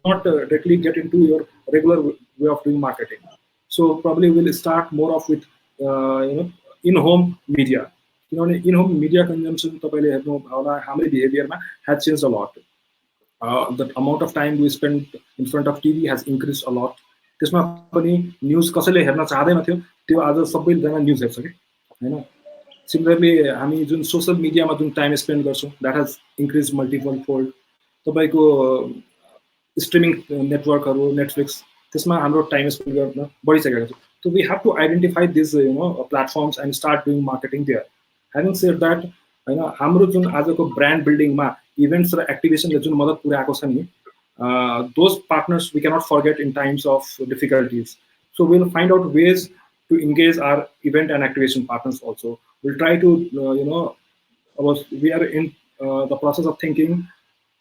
not directly get into your regular way of doing marketing so probably we'll start more of with you know in home media you know in home media consumption तपाईले हेर्नु होला हाम्रो behavior मा has changed a lot the amount of time we spend in front of TV has increased a lot त्यसमा पनि news कसैले हेर्न चाहदैन थियो त्यो आज सबैजना न्यूज हेर्छ के हैन Similarly, हामी जुन सोशल मिडियामा जुन टाइम स्पेन्ड गर्छौँ, that has increased multiple fold. तपाईँको स्ट्रिमिङ नेटवर्कहरू, नेटफ्लिक्स, त्यसमा हाम्रो टाइम स्पेन्ड गर्न बढिसकेको छ. So we have to identify these platforms and start doing marketing there. Having said that, हाम्रो जुन आजको ब्रान्ड बिल्डिङमा इभेन्ट्स र एक्टिभेसनले जुन मद्दत पुर्याएको छ नि, those partners we cannot forget in times of difficulties. So we'll find out ways to engage our event and activation partners also. We'll try to, we are in the process of thinking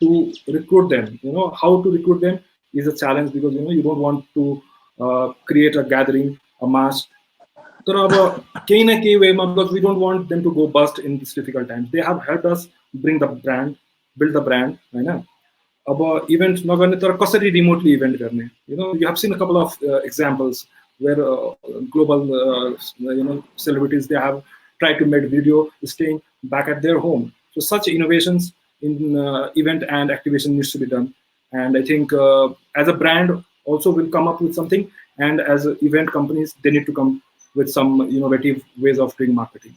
to recruit them. How to recruit them is a challenge because you don't want to create a gathering, a mass. So because we don't want them to go bust in these difficult times. They have helped us bring the brand, build the brand. About events नगर्ने तर कसरी remotely event गर्ने. You have seen a couple of examples where global celebrities, they have tried to make video staying back at their home. So such innovations in event and activation needs to be done. And I think as a brand also will come up with something, and as event companies, they need to come with some innovative ways of doing marketing.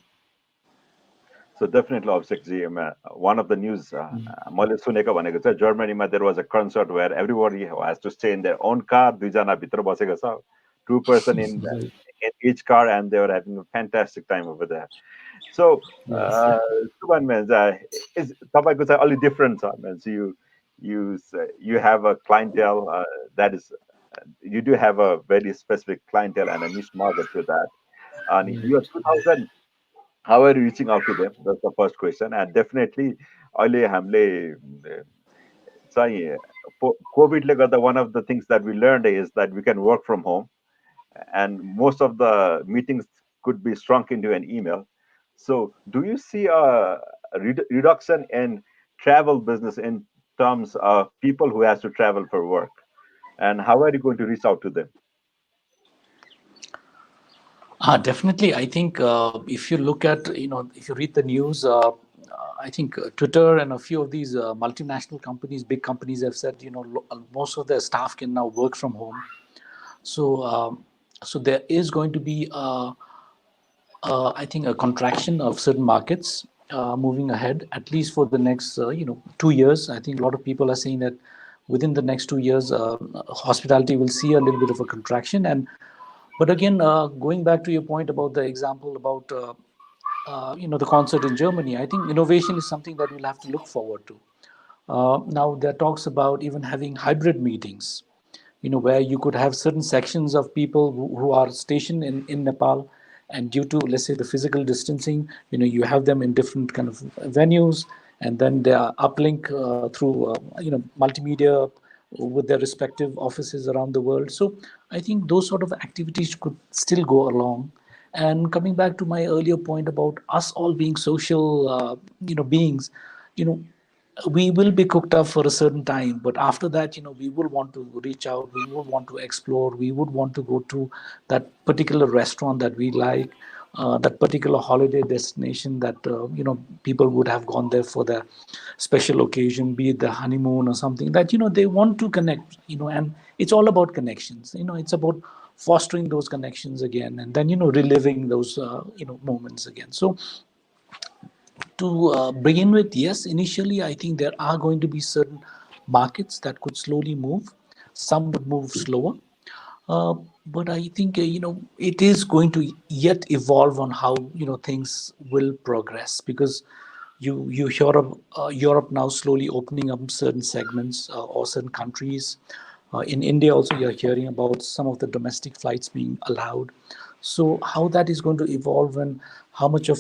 So definitely, 𝗕𝗿𝗀𝗵𝗶, one of the news, मैले सुनेको भनेको चाहिँ जर्मनीमा there was a concert where everybody has to stay in their own car. 2 जना भित्र बसेको छ, 2 person in each car, and they were having a fantastic time over there. So, Suban means is तपाईँको चाहिँ अलि different छ. Means you have a clientele that is, you do have a very specific clientele and a niche market to that. And you have 2000. How are you reaching out to them? That's the first question. And definitely, अहिले हामीले चाहिँ COVID-ले गर्दा one of the things that we learned is that we can work from home, and most of the meetings could be shrunk into an email. So, do you see a reduction in travel business in terms of people who has to travel for work? And how are you going to reach out to them? Definitely. I think if you look at, if you read the news, I think Twitter and a few of these multinational companies, big companies have said, most of their staff can now work from home. So, so there is going to be, I think, a contraction of certain markets moving ahead, at least for the next, 2 years. I think a lot of people are saying that within the next 2 years, hospitality will see a little bit of a contraction. But again, going back to your point about the example about, the concert in Germany, I think innovation is something that we'll have to look forward to. Now, there are talks about even having hybrid meetings, where you could have certain sections of people who are stationed in Nepal, and due to, let's say, the physical distancing, you have them in different kind of venues, and then they are uplink through, multimedia with their respective offices around the world. So I think those sort of activities could still go along. And coming back to my earlier point about us all being social, beings, we will be cooked up for a certain time, but after that, we will want to reach out, we will want to explore, we would want to go to that particular restaurant that we like, that particular holiday destination that, people would have gone there for their special occasion, be it the honeymoon or something that, they want to connect, and it's all about connections. It's about fostering those connections again, and then, reliving those, moments again. So to begin with, yes, initially, I think there are going to be certain markets that could slowly move. Some would move slower. But I think, it is going to yet evolve on how, things will progress, because you hear of Europe now slowly opening up certain segments or certain countries. In India also, you're hearing about some of the domestic flights being allowed. So how that is going to evolve and how much of,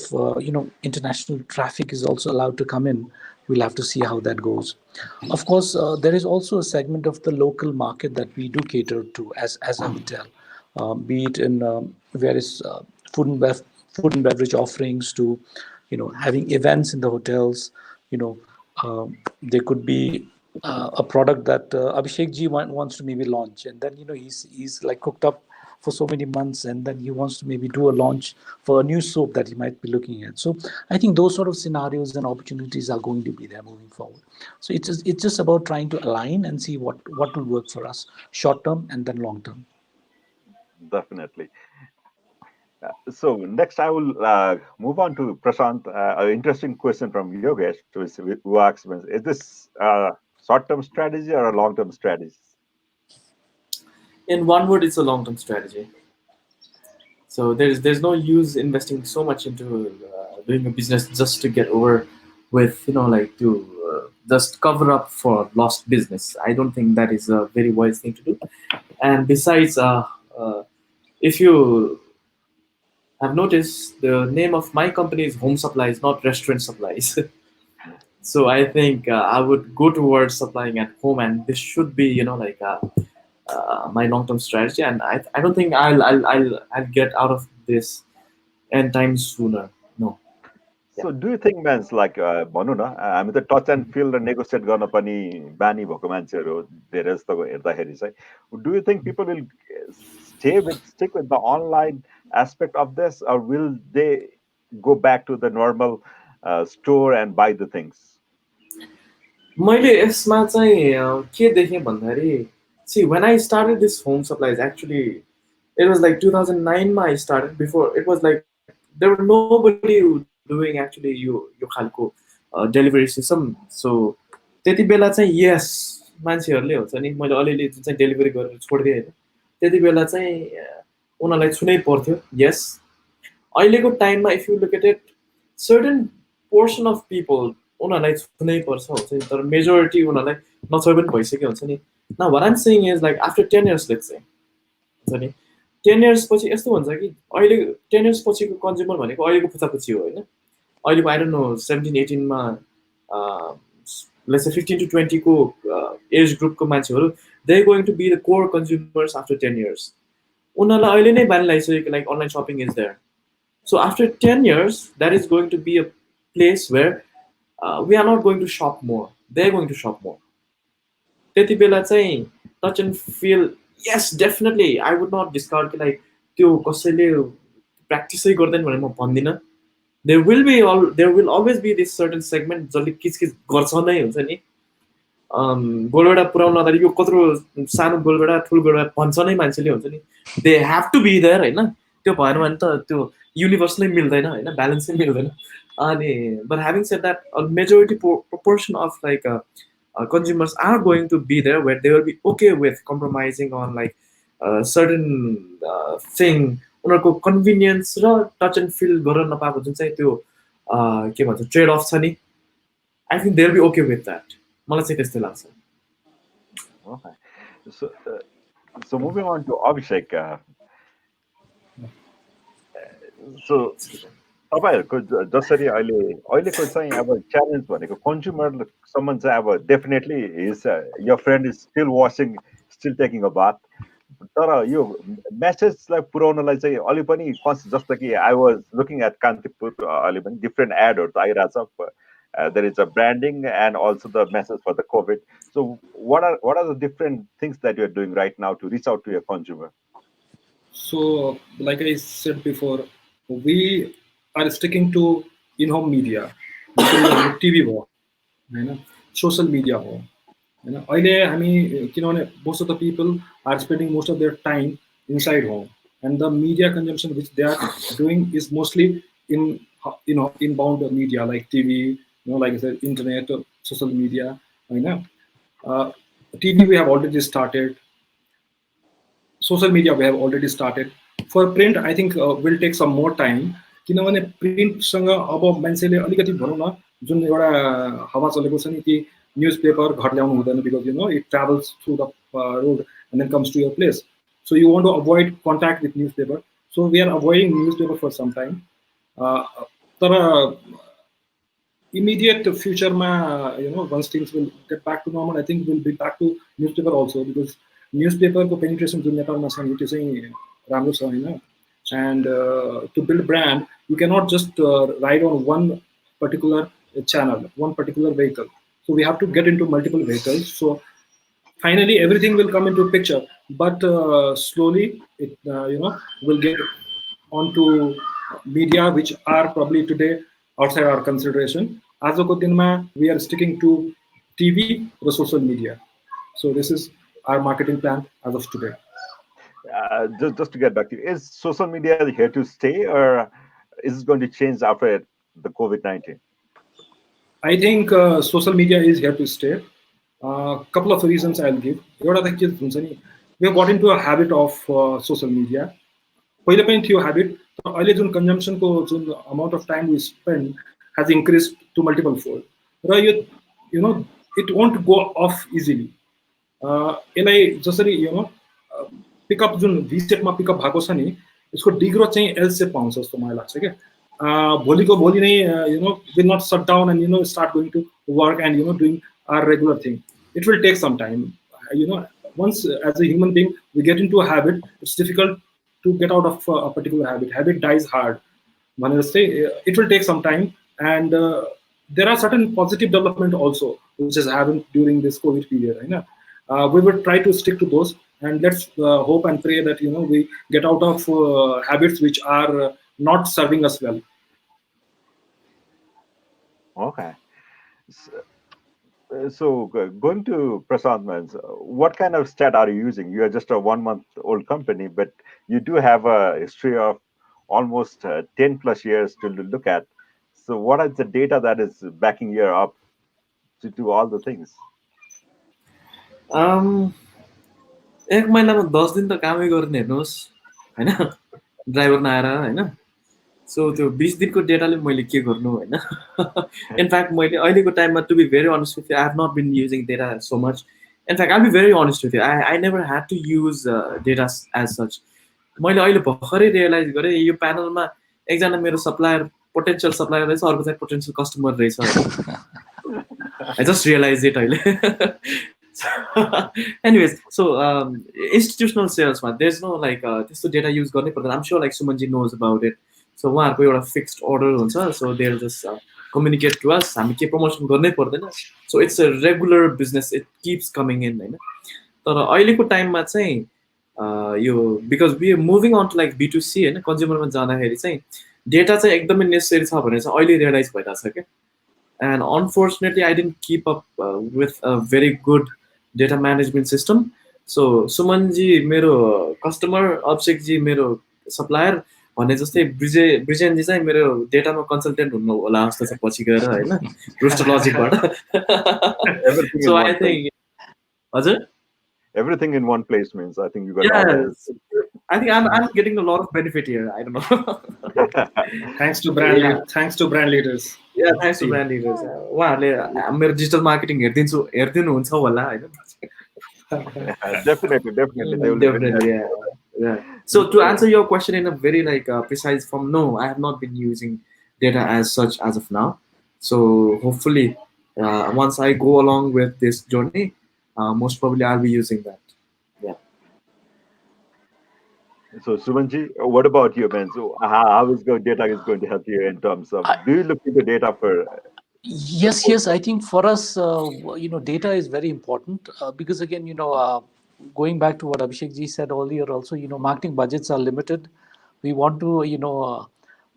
international traffic is also allowed to come in, we'll have to see how that goes. Of course, there is also a segment of the local market that we do cater to as a hotel, be it in various food and beverage offerings to, having events in the hotels. There could be a product that Abhishek wants to maybe launch, and then he's like cooked up for so many months, and then he wants to maybe do a launch for a new soap that he might be looking at. So I think those sort of scenarios and opportunities are going to be there moving forward. So it's just about trying to align and see what will work for us short term and then long term. Definitely. So next, I will move on to Prashant. An interesting question from Yogesh, who asks, is this a short-term strategy or a long-term strategy? In one word, it's a long-term strategy. So there's no use investing so much into doing a business just to get over with, like to just cover up for lost business. I don't think that is a very wise thing to do. And besides, if you have noticed, the name of my company is Home Supplies, not Restaurant Supplies. So I think I would go towards supplying at home, and this should be, like my long-term strategy. And I don't think I'll get out of this anytime sooner. No. Yeah. So do you think, man, like भनौँ न हामी त touch and feel र negotiate गर्न पनि बानी भएको मान्छेहरू धेरै जस्तो हेर्दाखेरि चाहिँ, do you think people will stick with the online aspect of this, or will they go back to the normal store and buy the things? मैले यसमा चाहिँ के देखेँ भन्दाखेरि, see, when I started this Home Supplies, actually it was like 2009 I started. Before, it was like there were nobody doing actually यो खालको delivery system. सो त्यति बेला चाहिँ yes मान्छेहरूले हुन्छ नि, मैले अलिअलि जुन चाहिँ डेलिभरी गरेर छोडिदिएँ होइन, त्यति बेला चाहिँ उनीहरूलाई छुनै पर्थ्यो. यस, अहिलेको टाइममा if you look at it, certain portion of people उनीहरूलाई छुनै पर्छ हुन्छ नि, तर मेजोरिटी उनीहरूलाई नछोइ पनि भइसक्यो हुन्छ नि. नाउ व्हाट आइम saying is like after 10 years let's say हुन्छ नि, 10 years पछि यस्तो हुन्छ कि अहिले 10 years पछिको कन्ज्युमर भनेको अहिलेको पुछापुछी हो होइन. अहिलेको आई डोन्ट नो 17-18 मा लेट्स से 15 to 20 को एज ग्रुपको मान्छेहरू, they going to be the core consumers after 10 years. उनीहरूलाई अहिले नै बानी लागिसक्यो कि like online shopping is there. So after 10 years, that is going to be a place where we are not going to shop more. They're going to shop more. त्यति बेला चाहिँ touch and feel, yes, definitely, I would not discard कि like त्यो कसैले प्र्याक्टिसै गर्दैन भनेर म भन्दिनँ. There will always be this certain segment जसले किचकिच गर्छ नै हुन्छ नि. गोलभेडा पुऱ्याउन अगाडि यो कत्रो सानो गोलभेडा ठुलो गोलभेडा भन्छ नै मान्छेले हुन्छ नि. They have to be there होइन. त्यो भएन भने त त्यो युनिभर्स नै मिल्दैन होइन, ब्यालेन्स नै मिल्दैन. अनि but having said that, a majority proportion of like consumers are going to be there where they will be okay with compromising on like certain thing. उनीहरूको कन्भिनियन्स र टच एन्ड फिल गर्न नपाएको जुन चाहिँ त्यो के भन्छ ट्रेड अफ छ नि, I think they will be okay with that. मलाई चाहिँ त्यस्तै लाग्छ. Okay. So moving on to Abhishek. So तपाईँहरूको जसरी अहिलेको चाहिँ अब च्यालेन्ज भनेको कन्ज्युमरसम्म चाहिँ अब definitely your friend is still washing, still taking a bath. तर यो मेसेजलाई पुर्याउनलाई चाहिँ अलि पनि जस्तो कि I was looking at Kantipur, अलि पनि डिफ्रेन्ट एडहरू त आइरहेछ. There is a branding and also the message for the COVID. So what are the different things that you're doing right now to reach out to your consumer? So like I said before, we are sticking to in-home media, TV हो होइन, social media हो होइन. अहिले हामी किनभने most of the people are spending most of their time inside home, and the media consumption which they are doing is mostly in inbound media like TV, like I said, internet, social media. TV we have already started. Social media we have already started. For print, I think will take some more time. किनभने प्रिन्टसँग अब मान्छेले अलिकति भनौँ न जुन एउटा हावा चलेको छ नि कि न्युजपेपर घर ल्याउनु हुँदैन, because it travels through the road and then comes to your place. So you want to avoid contact with newspaper. So we are avoiding newspaper for some time. तर immediate future ma, once things will get back to normal, I think we'll be back to newspaper also, because newspaper ko penetration जुन नेपालमा छ नि त्यो चाहिँ राम्रो छ हैन. And to build brand, you cannot just ride on one particular channel, one particular vehicle. So we have to get into multiple vehicles. So finally everything will come into picture, but slowly it will get onto media which are probably today outside our consideration. आजको दिनमा we are sticking to TV or social media. So this is our marketing plan as of today. just to get back to you, is social media here to stay, or is it going to change after the COVID-19? I think social media is here to stay. Couple of reasons I'll give. एउटा त के हुन्छ नि, we have got into a habit of social media. पहिले पनि थियो habit, तर अहिले जुन कन्जम्सनको जुन amount of time we spend has increased to multiple fold. Raw yo it won't go off easily. यसलाई जसरी पिकअप जुन भी सेपमा पिकअप भएको छ नि, यसको डिग्रो चाहिँ एल सेप पाउँछ जस्तो मलाई लाग्छ क्या. भोलिको भोलि नै will not shut down and start going to work and doing our regular thing. It will take some time. Once as a human being we get into a habit, it's difficult to get out of a particular habit. Habit dies hard. It will take some time, and there are certain positive development also which has happened during this COVID period. We will try to stick to those, and let's hope and pray that we get out of habits which are not serving us well. Okay. So going to Prashant, what kind of stat are you using? You are just a 1-month-old company, but you do have a history of almost 10 plus years to look at. So what is the data that is backing you up to do all the things? एक महिनामा 10 दिन त कामै गर्ने हेर्नुहोस् हैन, driver नआएर हैन. सो त्यो 20 दिनको डेटाले मैले के गर्नु हैन. इनफ्याक्ट मैले अहिलेको टाइममा, to be very honest with you, I have not been using data so much. In fact I be very honest with you, I never had to use data as such. मैले अहिले भर्खरै रियलाइज गरेँ यो प्यानलमा एकजना मेरो supplier, potential supplier रहेछ, अर्को चाहिँ potential customer रहेछ. आई जस्ट रियलाइज इट अहिले. Anyways, so institutional sales, there's no like त्यस्तो डेटा युज गर्नै पर्दैन. I'm sure like Sumanji knows about it. So उहाँहरूको एउटा फिक्स्ड अर्डर हुन्छ, so they'll just communicate to us. हामी के प्रमोसन गर्नै पर्दैन. So it's a regular business, it keeps coming in हैन. तर अहिलेको टाइममा चाहिँ यो because we are moving on to like B2C हैन, कन्ज्युमरमा जाँदाखेरि चाहिँ डेटा चाहिँ एकदमै नेसेसरी छ भनेर चाहिँ अहिले रियलाइज भइरहेको छ क्या. And unfortunately I didn't keep up with a very good data management system. So Sumanji मेरो कस्टमर, अभिषेकजी मेरो सप्लायर भने जस्तै ब्रिजेनजी चाहिँ मेरो डेटामा कन्सल्टेन्ट हुनु होला जस्तो छ पछि गएर हैन, रोस्टर लजिकबाट. So I think हजुर, everything in one place means I think you got yes. I think I'm getting a lot of benefit here. I don't know. Thanks to brand leaders. Yeah, thanks to brand leaders. उहाँहरूले मेरो digital marketing हेर्दिनुहुन्छ होला हैन. Definitely. Definitely, yeah. So to answer your question in a very like precise form, no, I have not been using data as such as of now. So hopefully, once I go along with this journey, most probably I'll be using that. Yeah. So Sumanji, what about you, man? So how is data is going to help you in terms of, do you look into data for? Yes. I think for us, data is very important because again, going back to what Abhishek ji said earlier, also, marketing budgets are limited. We want to,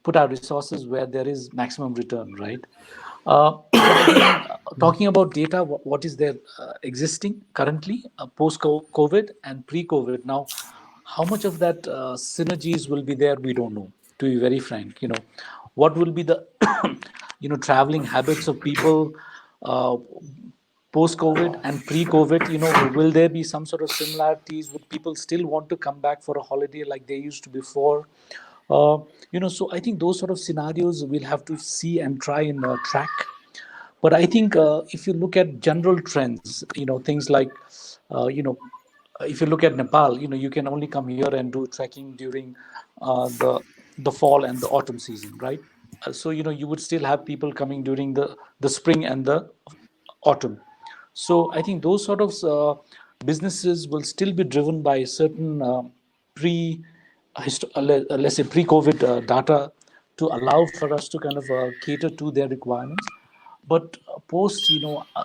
put our resources where there is maximum return, right? Talking about data, what is there existing currently, post-COVID and pre-COVID? Now, how much of that synergies will be there? We don't know, to be very frank. What will be the traveling habits of people post-COVID and pre-COVID? Will there be some sort of similarities? Would people still want to come back for a holiday like they used to before? So I think those sort of scenarios we'll have to see and try and track. But I think if you look at general trends, things like, if you look at Nepal, you can only come here and do trekking during the fall and the autumn season, right? So, you would still have people coming during the spring and the autumn. So I think those sort of businesses will still be driven by certain let's say pre-COVID data to allow for us to kind of cater to their requirements. But post,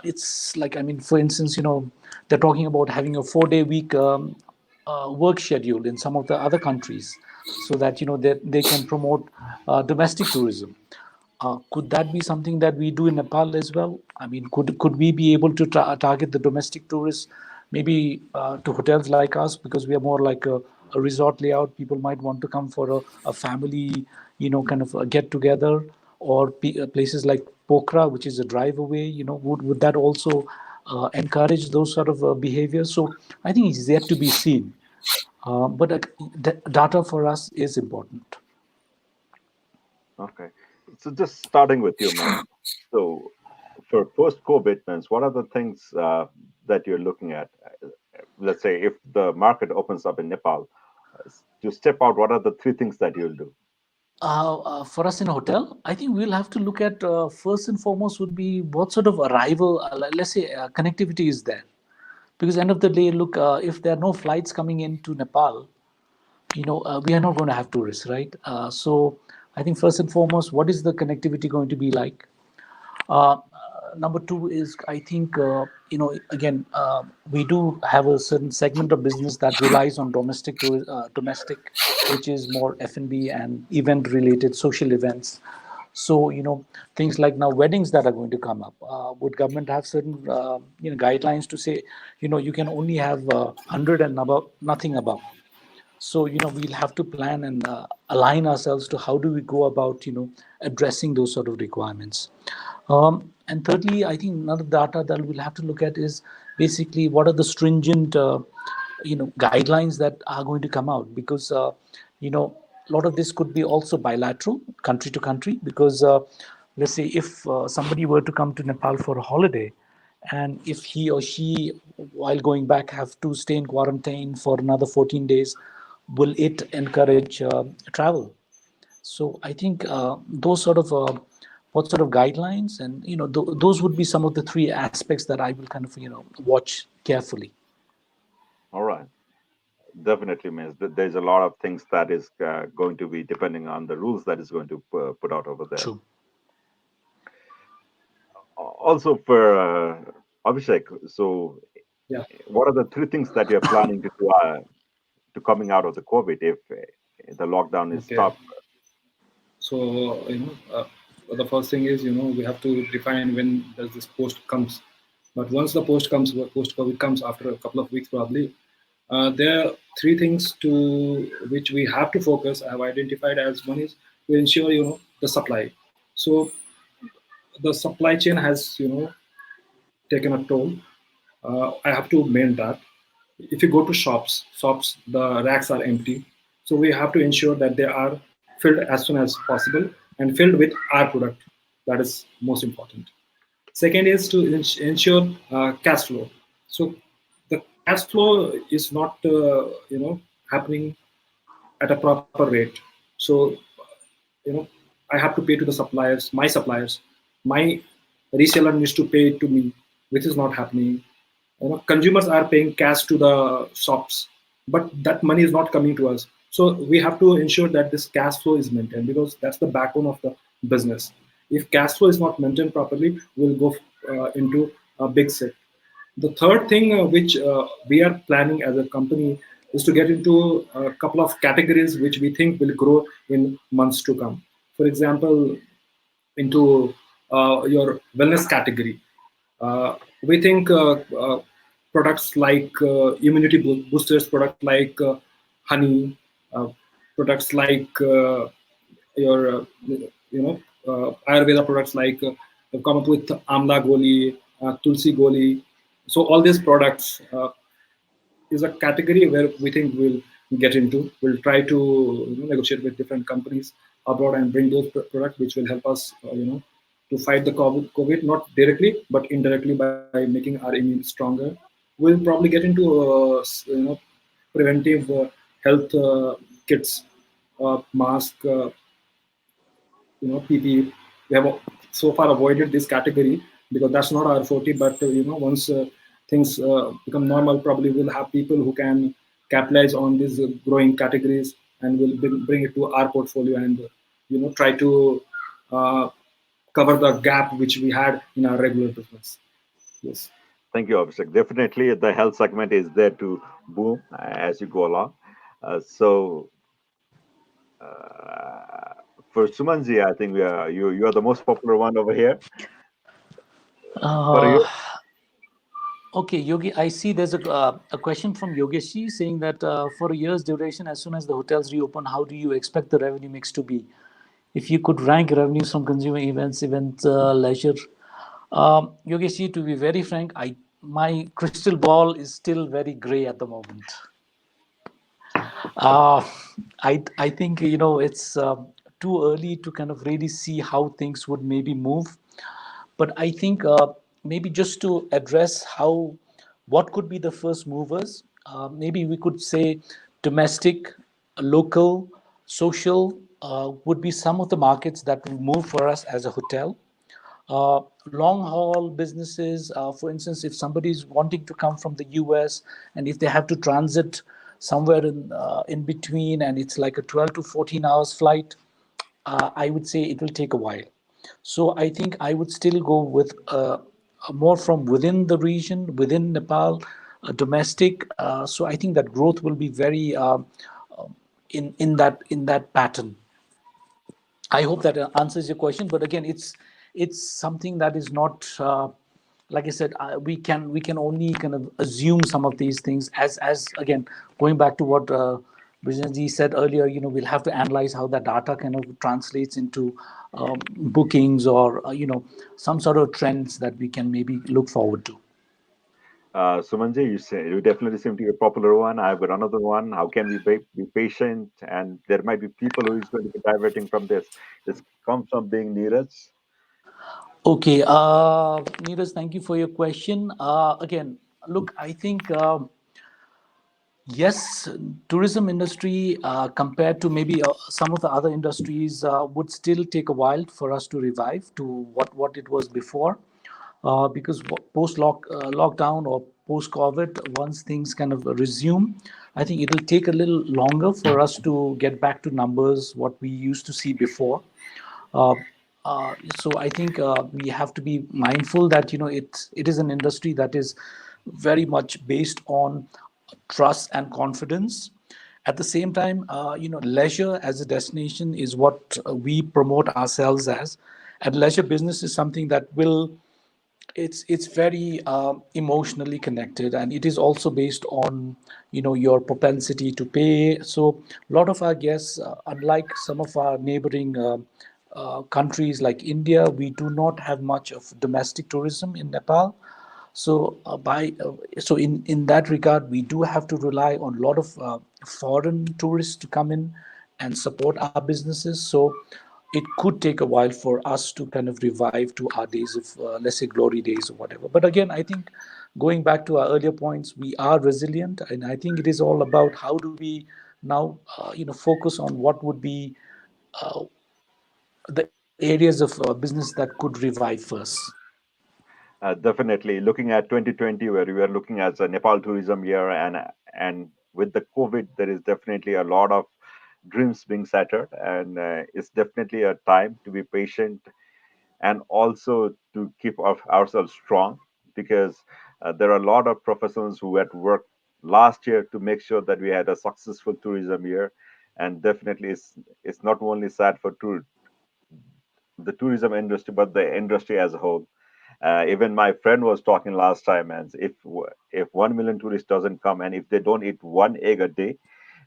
it's like, for instance, they're talking about having a 4-day week work schedule in some of the other countries so that, they can promote domestic tourism. Could that be something that we do in Nepal as well? Could we be able to target the domestic tourists, maybe to hotels like us, because we are more like a a resort layout. People might want to come for a family, kind of a get together, or places like Pokhara, which is a drive away. Would that also encourage those sort of behaviors? So I think it's yet to be seen. But data for us is important. Okay. So just starting with you, man. So for post-COVID, means what are the things that you're looking at? Let's say if the market opens up in Nepal, to step out, what are the three things that you'll do? For us in a hotel, I think we'll have to look at first and foremost would be what sort of arrival, let's say connectivity is there. Because end of the day, look, if there are no flights coming into Nepal, we are not going to have tourists, right? So I think first and foremost, what is the connectivity going to be like? Uh, Number two is, I think, again, we do have a certain segment of business that relies on domestic, which is more F&B and event related social events. So, things like now weddings that are going to come up, would government have certain, guidelines to say, you can only have 100 and above, nothing above. So, we'll have to plan and align ourselves to how do we go about, addressing those sort of requirements. And thirdly, I think another data that we'll have to look at is basically what are the stringent, guidelines that are going to come out, because, a lot of this could be also bilateral, country to country, because let's say if somebody were to come to Nepal for a holiday, and if he or she, while going back, have to stay in quarantine for another 14 days, will it encourage travel? So I think those sort of what sort of guidelines, and those would be some of the three aspects that I will kind of watch carefully. All right. Definitely means that there's a lot of things that is going to be depending on the rules that is going to put out over there. True. Also for Abhishek, so Yeah. what are the three things that you're planning to do to coming out of the COVID if the lockdown is Okay. stopped? So the first thing is we have to define when does this post comes. But once the post comes, post COVID comes after a couple of weeks probably. There are three things to which we have to focus. I have identified as one is to ensure the supply. So the supply chain has taken a toll. I have to main that. If you go to shops, the racks are empty. So we have to ensure that they are filled as soon as possible and filled with our product. That is most important. Second is to ensure cash flow. So the cash flow is not happening at a proper rate. So you know I have to pay to the suppliers. My reseller needs to pay to me, which is not happening. Consumers are paying cash to the shops, but that money is not coming to us. So we have to ensure that this cash flow is maintained, because that's the backbone of the business. If cash flow is not maintained properly, we'll go into a big set. The third thing which we are planning as a company is to get into a couple of categories which we think will grow in months to come. For example, into your wellness category. We think products like immunity boosters, products like honey, uh, products like your Ayurveda products like come up with Amla Goli, Tulsi Goli. So all these products is a category where we think we'll get into. We'll try to negotiate with different companies abroad and bring those products which will help us, to fight the COVID, not directly but indirectly by making our immune stronger. We'll probably get into preventive health kits, mask, PPE. We have so far avoided this category because that's not our forte. But once things become normal, probably we'll have people who can capitalize on these growing categories, and we'll bring it to our portfolio and try to uh, cover the gap which we had in our regular business. Yes. Thank you, Abhishek. Definitely, the health segment is there to boom as you go along. So, for Sumanji, I think you are the most popular one over here. What are Uh, you? Okay, Yogi, I see there's a question from Yogeshi saying that for a year's duration, as soon as the hotels reopen, how do you expect the revenue mix to be? If you could rank revenues from consumer events, leisure. Yogeshi, to be very frank, my crystal ball is still very gray at the moment. Uh, I think it's too early to kind of really see how things would maybe move. But I think maybe just to address what could be the first movers, maybe we could say domestic, local, social would be some of the markets that will move for us as a hotel. Long haul businesses, for instance, if somebody is wanting to come from the US and if they have to transit somewhere in between and it's like a 12 to 14 hours flight, I would say it will take a while. So I think I would still go with more from within the region, within Nepal, domestic. So I think that growth will be very in that pattern. I hope that answers your question. But again, it's something that is not like I said. We can only kind of assume some of these things as again going back to what Brijanji said earlier. We'll have to analyze how that data kind of translates into bookings or some sort of trends that we can maybe look forward to. Sumanji, you definitely seem to be a popular one. I've got another one. How can we be patient? And there might be people who is going to be diverting from this. This comes from being Neeraj. Okay, Neeraj, thank you for your question. Again, look, I think. Yes, tourism industry compared to maybe some of the other industries would still take a while for us to revive to what it was before, because post lockdown or post COVID, once things kind of resume, I think it will take a little longer for us to get back to numbers what we used to see before. Uh, so I think we have to be mindful that it is an industry that is very much based on trust and confidence. At the same time, leisure as a destination is what we promote ourselves as, and leisure business is something that will it's very emotionally connected, and it is also based on your propensity to pay. So a lot of our guests, unlike some of our neighboring countries like India, we do not have much of domestic tourism in Nepal. So in that regard, we do have to rely on a lot of foreign tourists to come in and support our businesses. So it could take a while for us to kind of revive to our days of, let's say, glory days or whatever. But again, I think going back to our earlier points, we are resilient, and I think it is all about how do we now, focus on what would be the areas of business that could revive first. Definitely, looking at 2020, where we are looking at the Nepal tourism year, and with the COVID, there is definitely a lot of dreams being shattered, and it's definitely a time to be patient and also to keep ourselves strong, because there are a lot of professionals who had worked last year to make sure that we had a successful tourism year. And definitely it's not only sad for the tourism industry but the industry as a whole. Even my friend was talking last time, and if 1 million tourists doesn't come, and if they don't eat one egg a day,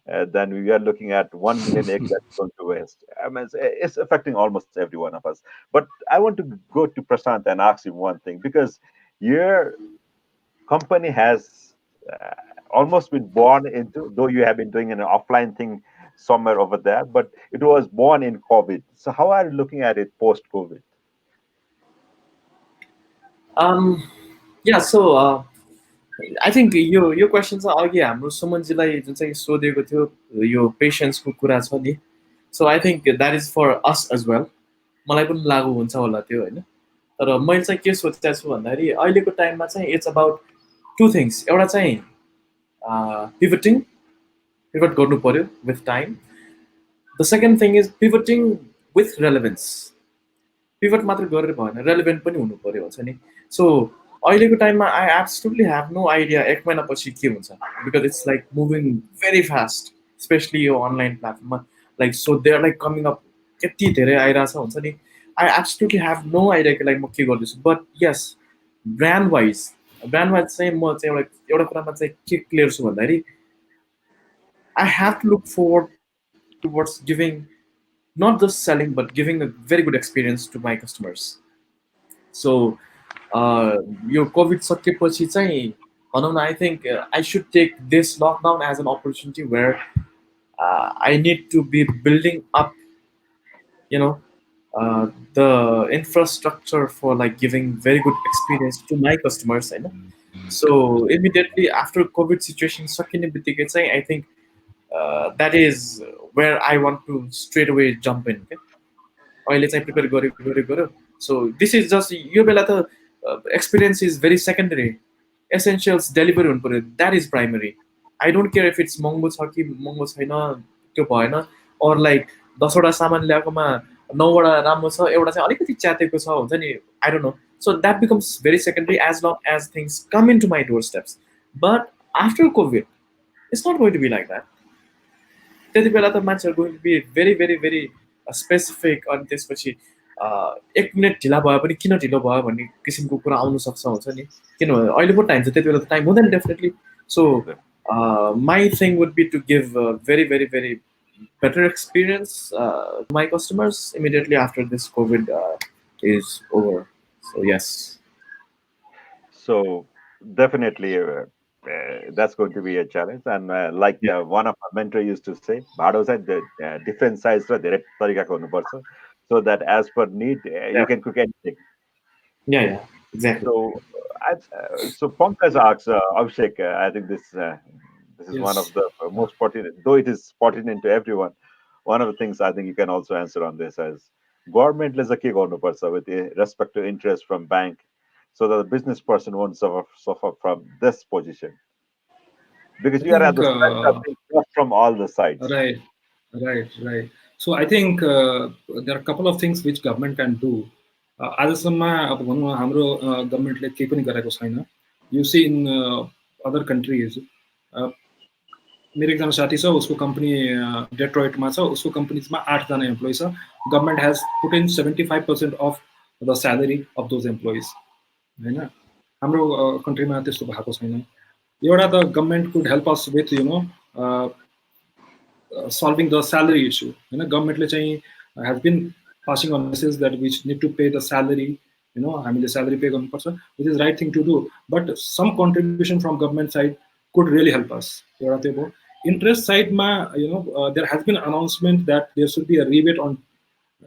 then we are looking at 1 million eggs that's going to waste. I mean, it's affecting almost every one of us. But I want to go to Prashant and ask him one thing, because your company has almost been born into, though you have been doing an offline thing somewhere over there, but it was born in COVID. So how are you looking at it post COVID? Um, yeah, so I think yo question चाहिँ अघि हाम्रो सुमनजीलाई जुन चाहिँ सोधेको थियो यो पेसेन्सको कुरा छ नि, so I think that is for us as well. मलाई पनि लागु हुन्छ होला त्यो होइन. तर मैले चाहिँ के सोचेको छु भन्दाखेरि अहिलेको टाइममा चाहिँ इट्स अबाउट टु थिङ्स. एउटा चाहिँ पिभट गर्नु पऱ्यो with time. The second thing is pivoting with relevance. Pivot मात्र गरेर भएन, रेलेभेन्ट पनि हुनु पऱ्यो हुन्छ नि. सो अहिलेको टाइममा I absolutely have no idea 1 महिनापछि के हुन्छ, because it's like moving very fast, especially यो अनलाइन प्लेटफर्ममा. Like so they are like coming up, यति धेरै आइरहेछ हुन्छ नि. I absolutely have no idea कि लाइक म के गर्दैछु. बट यस, ब्रान्ड वाइज ब्रान्डमा चाहिँ म चाहिँ एउटा कुरामा चाहिँ के क्लियर छु भन्दाखेरि I have to look forward towards giving not just selling but giving a very good experience to my customers. So yo covid सकेपछि चाहिँ भनौँ न I think I should take this lockdown as an opportunity where I need to be building up, you know, the infrastructure for like giving very good experience to my customers, you know. So immediately after COVID situation सकिने बित्तिकै चाहिँ I think that is where I want to straight away jump in. Okay? अहिले चाहिँ prepare गर्यो so this is just यो बेला त experience is very secondary. Essentials delivery हुनु पर्यो, that is primary. I don't care if it's महँगो छ कि महँगो छैन त्यो भएन, or like 10 वटा सामान ल्याएकोमा 9 वटा राम्रो छ एउटा चाहिँ अलिकति च्यातेको छ हुन्छ नि, I don't know. So that becomes very secondary as long as things come into my doorsteps. But after COVID it's not going to be like that. त्यति बेला त मान्छेहरु going to be very very very specific अनि त्यसपछि 1 minute ढिला भयो पनि किन ढिलो भयो भन्ने किसिमको कुरा आउन सक्छ हुन्छ नि, किनभने अहिलेको टाइम चाहिँ त्यति बेला त टाइम हुँदैन definitely. So my thing would be to give very very very better experience to my customers immediately after this COVID is over. So yes. So definitely that's going to be a challenge. And like one of our mentor used to say, bhado चाहिँ different size र धेरै तरिकाको हुनुपर्छ, so that as per need you can cook anything. Yeah, exactly. So Pankaj asks Abhishek, I think this is one of the most pertinent, though it is pertinent to everyone. One of the things I think you can also answer on this as government ले चाहिँ के गर्नुपर्छ with respect to interest from bank, so that the business person won't suffer from this position, because you are at the center of being from all the sides. Right. So I think there are a couple of things which government can do. आजसम्म अब भनौँ हाम्रो गभर्नमेन्टले केही पनि गरेको छैन. You see in other countries, मेरो एकजना साथी छ, उसको कम्पनी डेट्रोइटमा छ, उसको कम्पनीमा 8 जना एम्प्लोइ छ. Government has put in 75% of the salary of those employees. हैन, हाम्रो कन्ट्रीमा त्यस्तो भएको छैन. एउटा त government could help us with solving the salary issue. Government has been passing on messages that we need to pay the salary, the salary pay गर्नुपर्छ, which is right thing to do, but some contribution from government side could really help us. Interest side there has been announcement that there should be a rebate on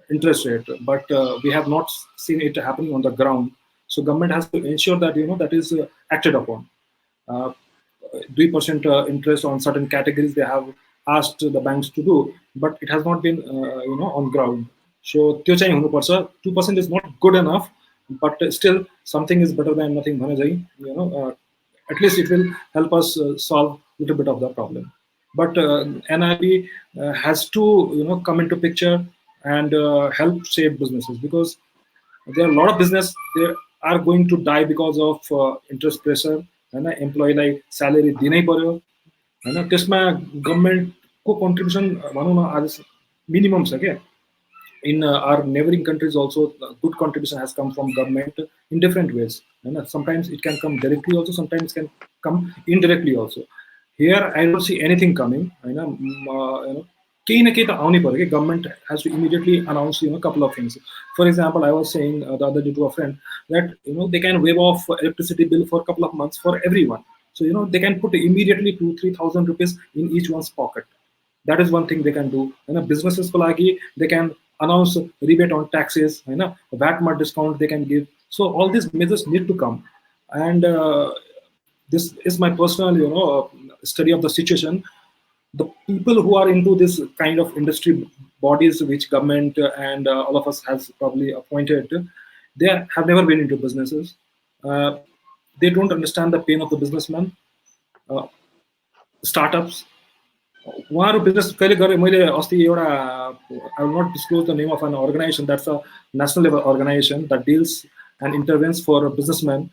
interest rate, but we have not seen it happening on the ground. So government has to ensure that that is acted upon. 3% interest on certain categories they have asked the banks to do, but it has not been on ground. So 2% is not good enough, but still something is better than nothing. At least it will help us solve a little bit of the problem. But NIB has to come into picture and help save businesses, because there are a lot of business they are going to die because of interest pressure. Employee like salary dinai paryo, त्यसमा government को contribution भनौँ न आज minimum छ के. In our neighboring countries also, good contribution has come from government in different ways. Sometimes it can come directly also, sometimes it can come indirectly also. Here I don't see anything coming. केही न केही त आउनै पर्यो कि. Government has to immediately announce a couple of things. For example, I was saying the other day to a friend that they can waive off electricity bill for a couple of months for everyone. So they can put immediately 2,000-3,000 rupees in each one's pocket. That is one thing they can do. Businesses ko lagi they can announce rebate on taxes, VAT discount they can give. So all these measures need to come. And this is my personal study of the situation. The people who are into this kind of industry bodies which government and all of us has probably appointed, they have never been into businesses. They don't understand the pain of the businessman. Startups, उहाँहरु business कहिले गरे. मैले अस्ति एउटा, I will not disclose the name of an organization, that's a national level organization that deals and intervenes for businessmen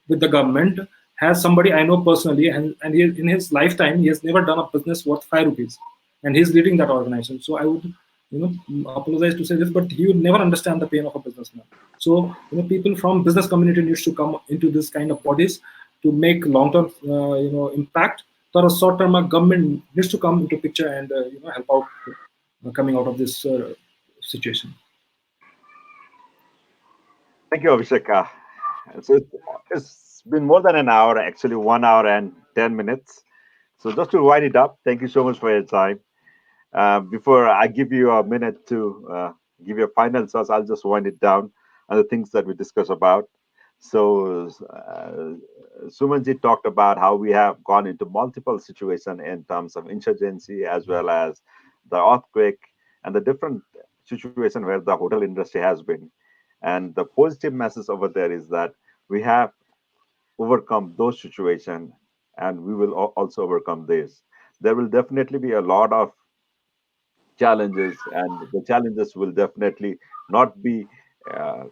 with the government, has somebody I know personally, and he, in his lifetime he has never done a business worth 5 rupees, and he's leading that organization. So I would apologize to say this, but he would never understand the pain of a businessman. So people from business community needs to come into this kind of bodies to make long-term impact. So short-term government needs to come into picture and help out coming out of this situation. Thank you, Abhishek. So it's been more than an hour, actually 1 hour and 10 minutes. So just to wind it up, thank you so much for your time. Before I give you a minute to give your final thoughts, I'll just wind it down on the things that we discussed about. So Sumanji talked about how we have gone into multiple situations in terms of insurgency as well as the earthquake and the different situation where the hotel industry has been. And the positive message over there is that we have overcome those situations and we will also overcome this. There will definitely be a lot of challenges, and the challenges will definitely not be uh,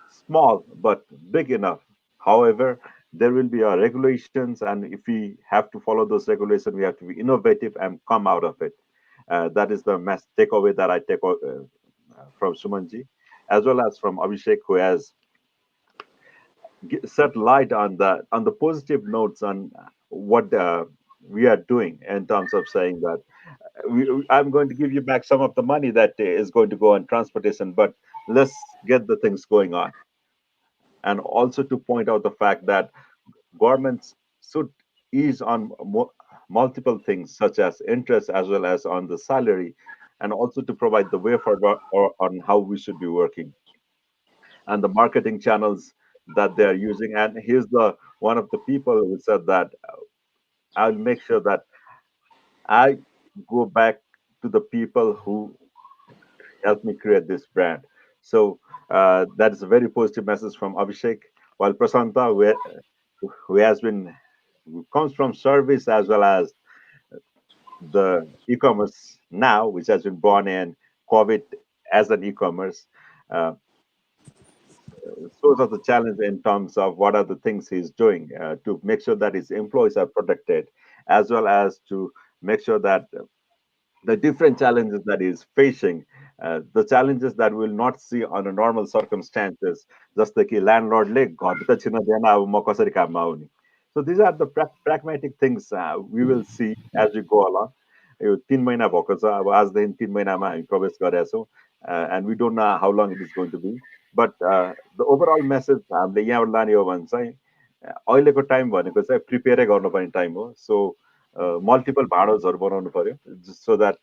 small but big enough. However, there will be regulations, and if we have to follow those regulations, we have to be innovative and come out of it. That is the takeaway that I take from Sumanji, as well as from Abhishek, who has set light on the positive notes on what we are doing in terms of saying that I'm going to give you back some of the money that is going to go on transportation, but let's get the things going on. And also to point out the fact that governments should ease on multiple things such as interest as well as on the salary, and also to provide the way forward or on how we should be working and the marketing channels that they are using. And here's the one of the people who said that I'll make sure that I go back to the people who helped me create this brand. So that is a very positive message from Abhishek. While Prasanta, who has been who comes from service as well as the e-commerce now, which has been born in COVID as an e-commerce, uh, shows us the challenge in terms of what are the things he's doing to make sure that his employees are protected, as well as to make sure that the different challenges that he's facing, the challenges that we'll not see on a normal circumstances, just like a landlord leg, so these are the pragmatic things we will see as we go along. यो 3 महिना भएको छ अब आजदेखि 3 महिनामा हामी प्रवेश गरेका छौँ and we don't know how long it is going to be, but the overall message हामीले यहाँबाट लाने हो भने चाहिँ अहिलेको टाइम भनेको चाहिँ प्रिपेयरै गर्नुपर्ने टाइम हो. सो मल्टिपल भाँडोजहरू बनाउनु पर्यो so that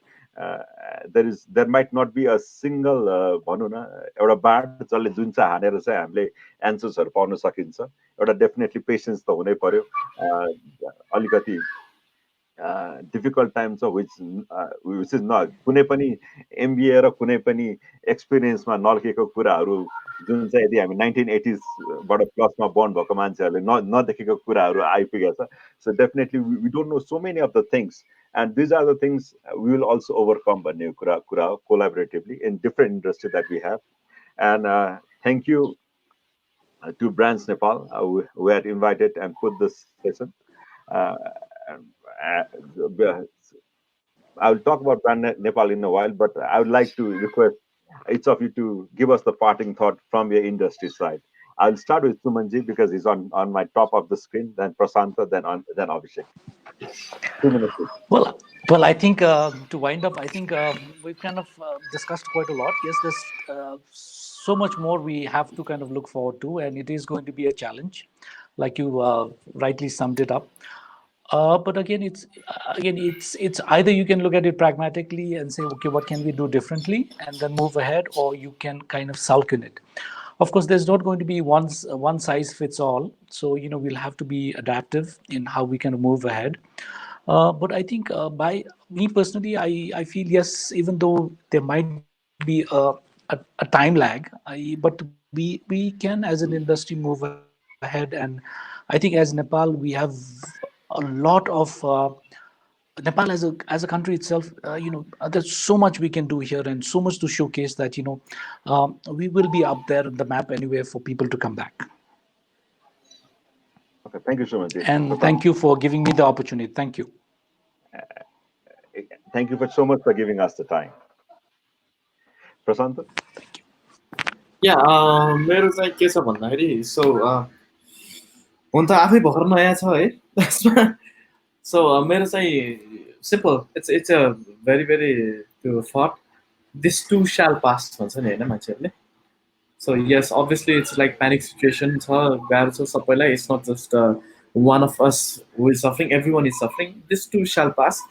there might not be a single भनौँ न एउटा बाँड जसले जुन चाहिँ हानेर चाहिँ हामीले एन्सर्सहरू पाउन सकिन्छ. एउटा डेफिनेटली पेसेन्स त हुनै पर्यो. अलिकति डिफिकल्ट टाइम छ विच इज न कुनै पनि एमबिए र कुनै पनि एक्सपिरियन्समा नल्केको कुराहरू जुन चाहिँ यदि हामी 1980sबाट प्लसमा बर्न भएको मान्छेहरूले नदेखेको कुराहरू आइपुगेको छ. So definitely we don't know so many of the things and these are the things we will also overcome भन्ने कुरा हो collaboratively in different industry that we have. And thank you to Brands Nepal who had invited and put this session. I will talk about Brand Nepal in a while, but I would like to request each of you to give us the parting thought from your industry side. I'll start with Sumanji because he's on my top of the screen, then Prasanta, then Abhishek. 2 minutes. Well, I think to wind up, I think we've kind of discussed quite a lot. Yes, there's so much more we have to kind of look forward to, and it is going to be a challenge, like you rightly summed it up. But again, it's either you can look at it pragmatically and say, okay, what can we do differently, and then move ahead, or you can kind of sulk in it. Of course, there's not going to be one size fits all. So we'll have to be adaptive in how we can move ahead. But I think by me personally, I feel yes, even though there might be a time lag, but we can as an industry move ahead. And I think as Nepal, we have a lot of Nepal as a country itself, there's so much we can do here and so much to showcase that we will be up there on the map anywhere for people to come back. Okay, thank you so much. And thank you for giving me the opportunity. Thank you. Thank you so much for giving us the time. Prasanta? या मेरो चाहिँ के छ भन्दाखेरि सो हुन त आफै भर्खर नयाँ छ है त्यसमा सो मेरो चाहिँ सिम्पल इट्स अ भेरी भेरी त्यो थट दिस टु स्याल पास भन्छ नि होइन मान्छेहरूले so yes obviously it's like panic situation छ गाह्रो छ सबैलाई it's not just one of us who is suffering every one is suffering this too shall pass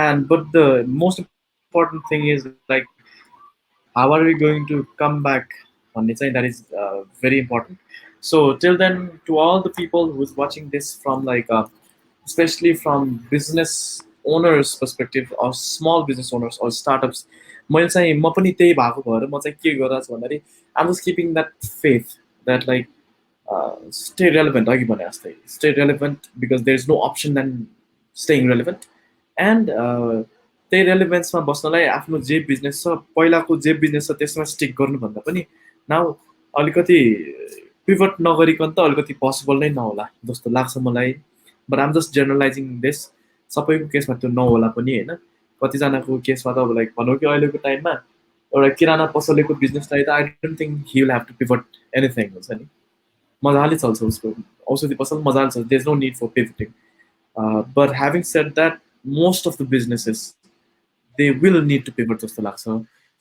and but the most important thing is like how are we going to come back on that is very important. So till then, to all the people who's watching this from like especially from business owners perspective or small business owners or startups, मैले चाहिँ म पनि त्यही भएको भएर म चाहिँ के गरिरहेको छु भन्दाखेरि I'm just keeping that faith that like stay relevant अघि भने जस्तै stay relevant because there is no option than staying relevant and त्यही रेलेभेन्समा बस्नलाई आफ्नो जे बिजनेस छ पहिलाको जे बिजनेस छ त्यसमा स्टिक गर्नुभन्दा पनि नाउ अलिकति पिभट नगरिकन त अलिकति पोसिबल नै नहोला जस्तो लाग्छ मलाई बट आम जस्ट जेनरलाइजिङ दिस सबैको केसमा त्यो नहोला पनि होइन कतिजनाको केसमा त अब लाइक भनौँ कि अहिलेको टाइममा एउटा किराना पसलेको बिजनेसलाई त I don't think he will have to pivot anything हुन्छ नि मजाले चल्छ उसको औषधि पसल मजाले चल्छ there is no need for pivoting but having said that most of the businesses they will need to pivot just laksa.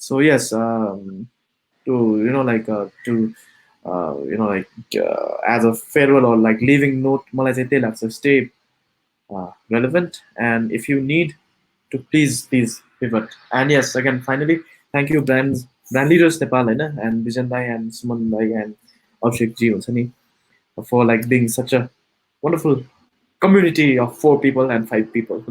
So yes, to as a farewell or like leaving note, malai chai त्यही लाग्छ stay relevant, and if you need to please pivot. And yes, again finally, thank you brand leaders Nepal and Vijan bhai and Suman bhai and Abhishek ji for like being such a wonderful community of 4 people and 5 people.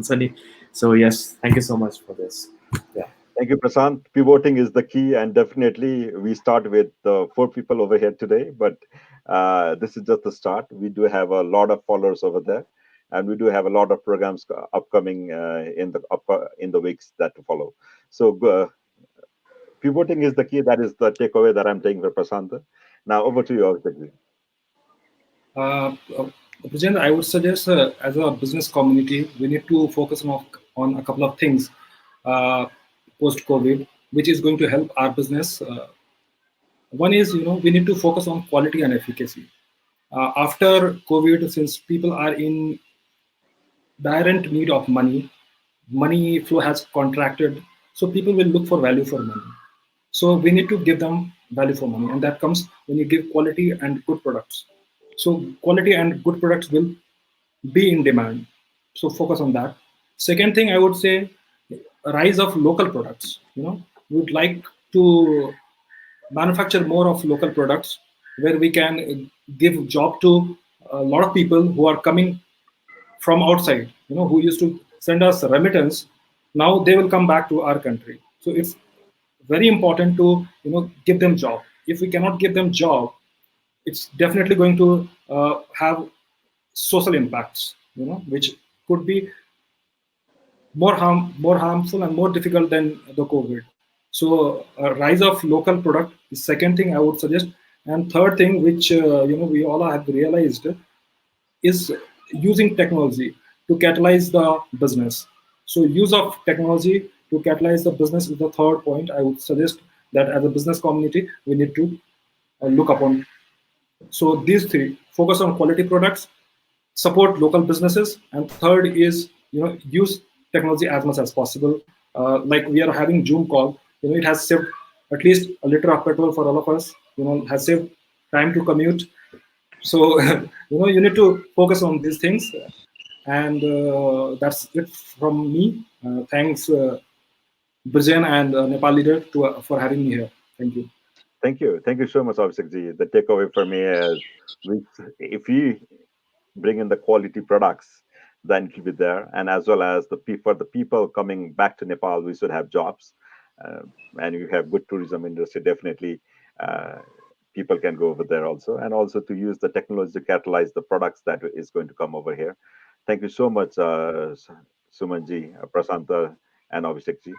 So yes, thank you so much for this. Yeah. Thank you, Prasant. Pivoting is the key, and definitely we start with 4 people over here today, but this is just the start. We do have a lot of followers over there, and we do have a lot of programs upcoming in the weeks that to follow. So pivoting is the key. That is the takeaway that I'm taking for Prasanta. Now over to you, Abhishek. Vijan, I would suggest as a business community, we need to focus on a couple of things post-COVID, which is going to help our business. One is, we need to focus on quality and efficacy. After COVID, since people are in direct need of money flow has contracted, so people will look for value for money. So we need to give them value for money, and that comes when you give quality and good products. So quality and good products will be in demand. So focus on that. Second thing, I would say, rise of local products. We would like to manufacture more of local products where we can give job to a lot of people who are coming from outside, who used to send us remittance. Now they will come back to our country. So it's very important to give them job. If we cannot give them job, it's definitely going to have social impacts, which could be more harmful and more difficult than the COVID. So a rise of local product is second thing I would suggest. And third thing, which we all have realized, is using technology to catalyze the business. So use of technology to catalyze the business is the third point I would suggest that as a business community we need to look upon. So these three: focus on quality products, support local businesses, and third is use technology as much as possible. Like we are having Zoom call, it has saved at least a liter of petrol for all of us. Has saved time to commute. So you need to focus on these things, and that's it from me. Thanks, Brijan and Nepal leader for having me here. Thank you. Thank you so much, Abhishek ji. The takeaway for me is, if you bring in the quality products, then it will be there, and as well as for the people coming back to Nepal, we should have jobs, and you have good tourism industry. Definitely, people can go over there also, and also to use the technology to catalyze the products that is going to come over here. Thank you so much, Sumanji, Prasanta, and Abhishek ji.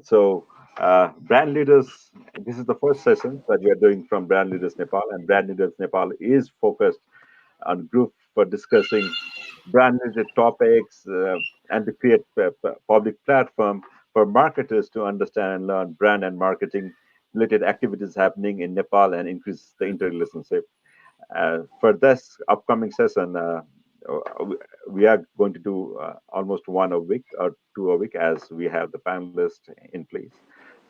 So, brand leaders, this is the first session that we are doing from Brand Leaders Nepal, and Brand Leaders Nepal is focused on group for discussing brand related topics and to create a public platform for marketers to understand and learn brand and marketing related activities happening in Nepal and increase the interrelationship. For this upcoming session, we are going to do almost one a week or two a week as we have the panelist in place.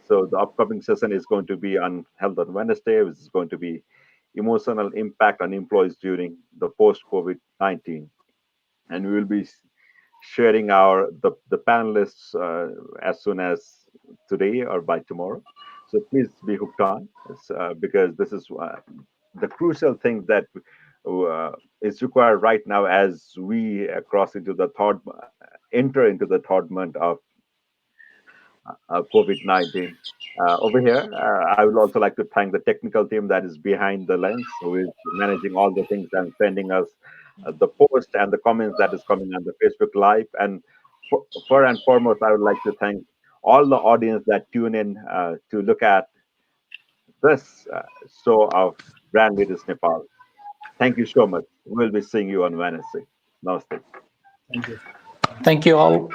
So the upcoming session is going to be on Health on Wednesday, which is going to be emotional impact on employees during the post-COVID-19. And we will be sharing the panelists as soon as today or by tomorrow. So please be hooked on because this is the crucial thing that is required right now as we enter into the third month of COVID-19. Over here, I would also like to thank the technical team that is behind the lens, who is managing all the things and sending us the post and the comments that is coming on the Facebook Live. And for and foremost, I would like to thank all the audience that tune in to look at this show of Brand Leaders Nepal. Thank you so much. We'll be seeing you on Wednesday. Namaste. Thank you. Thank you all.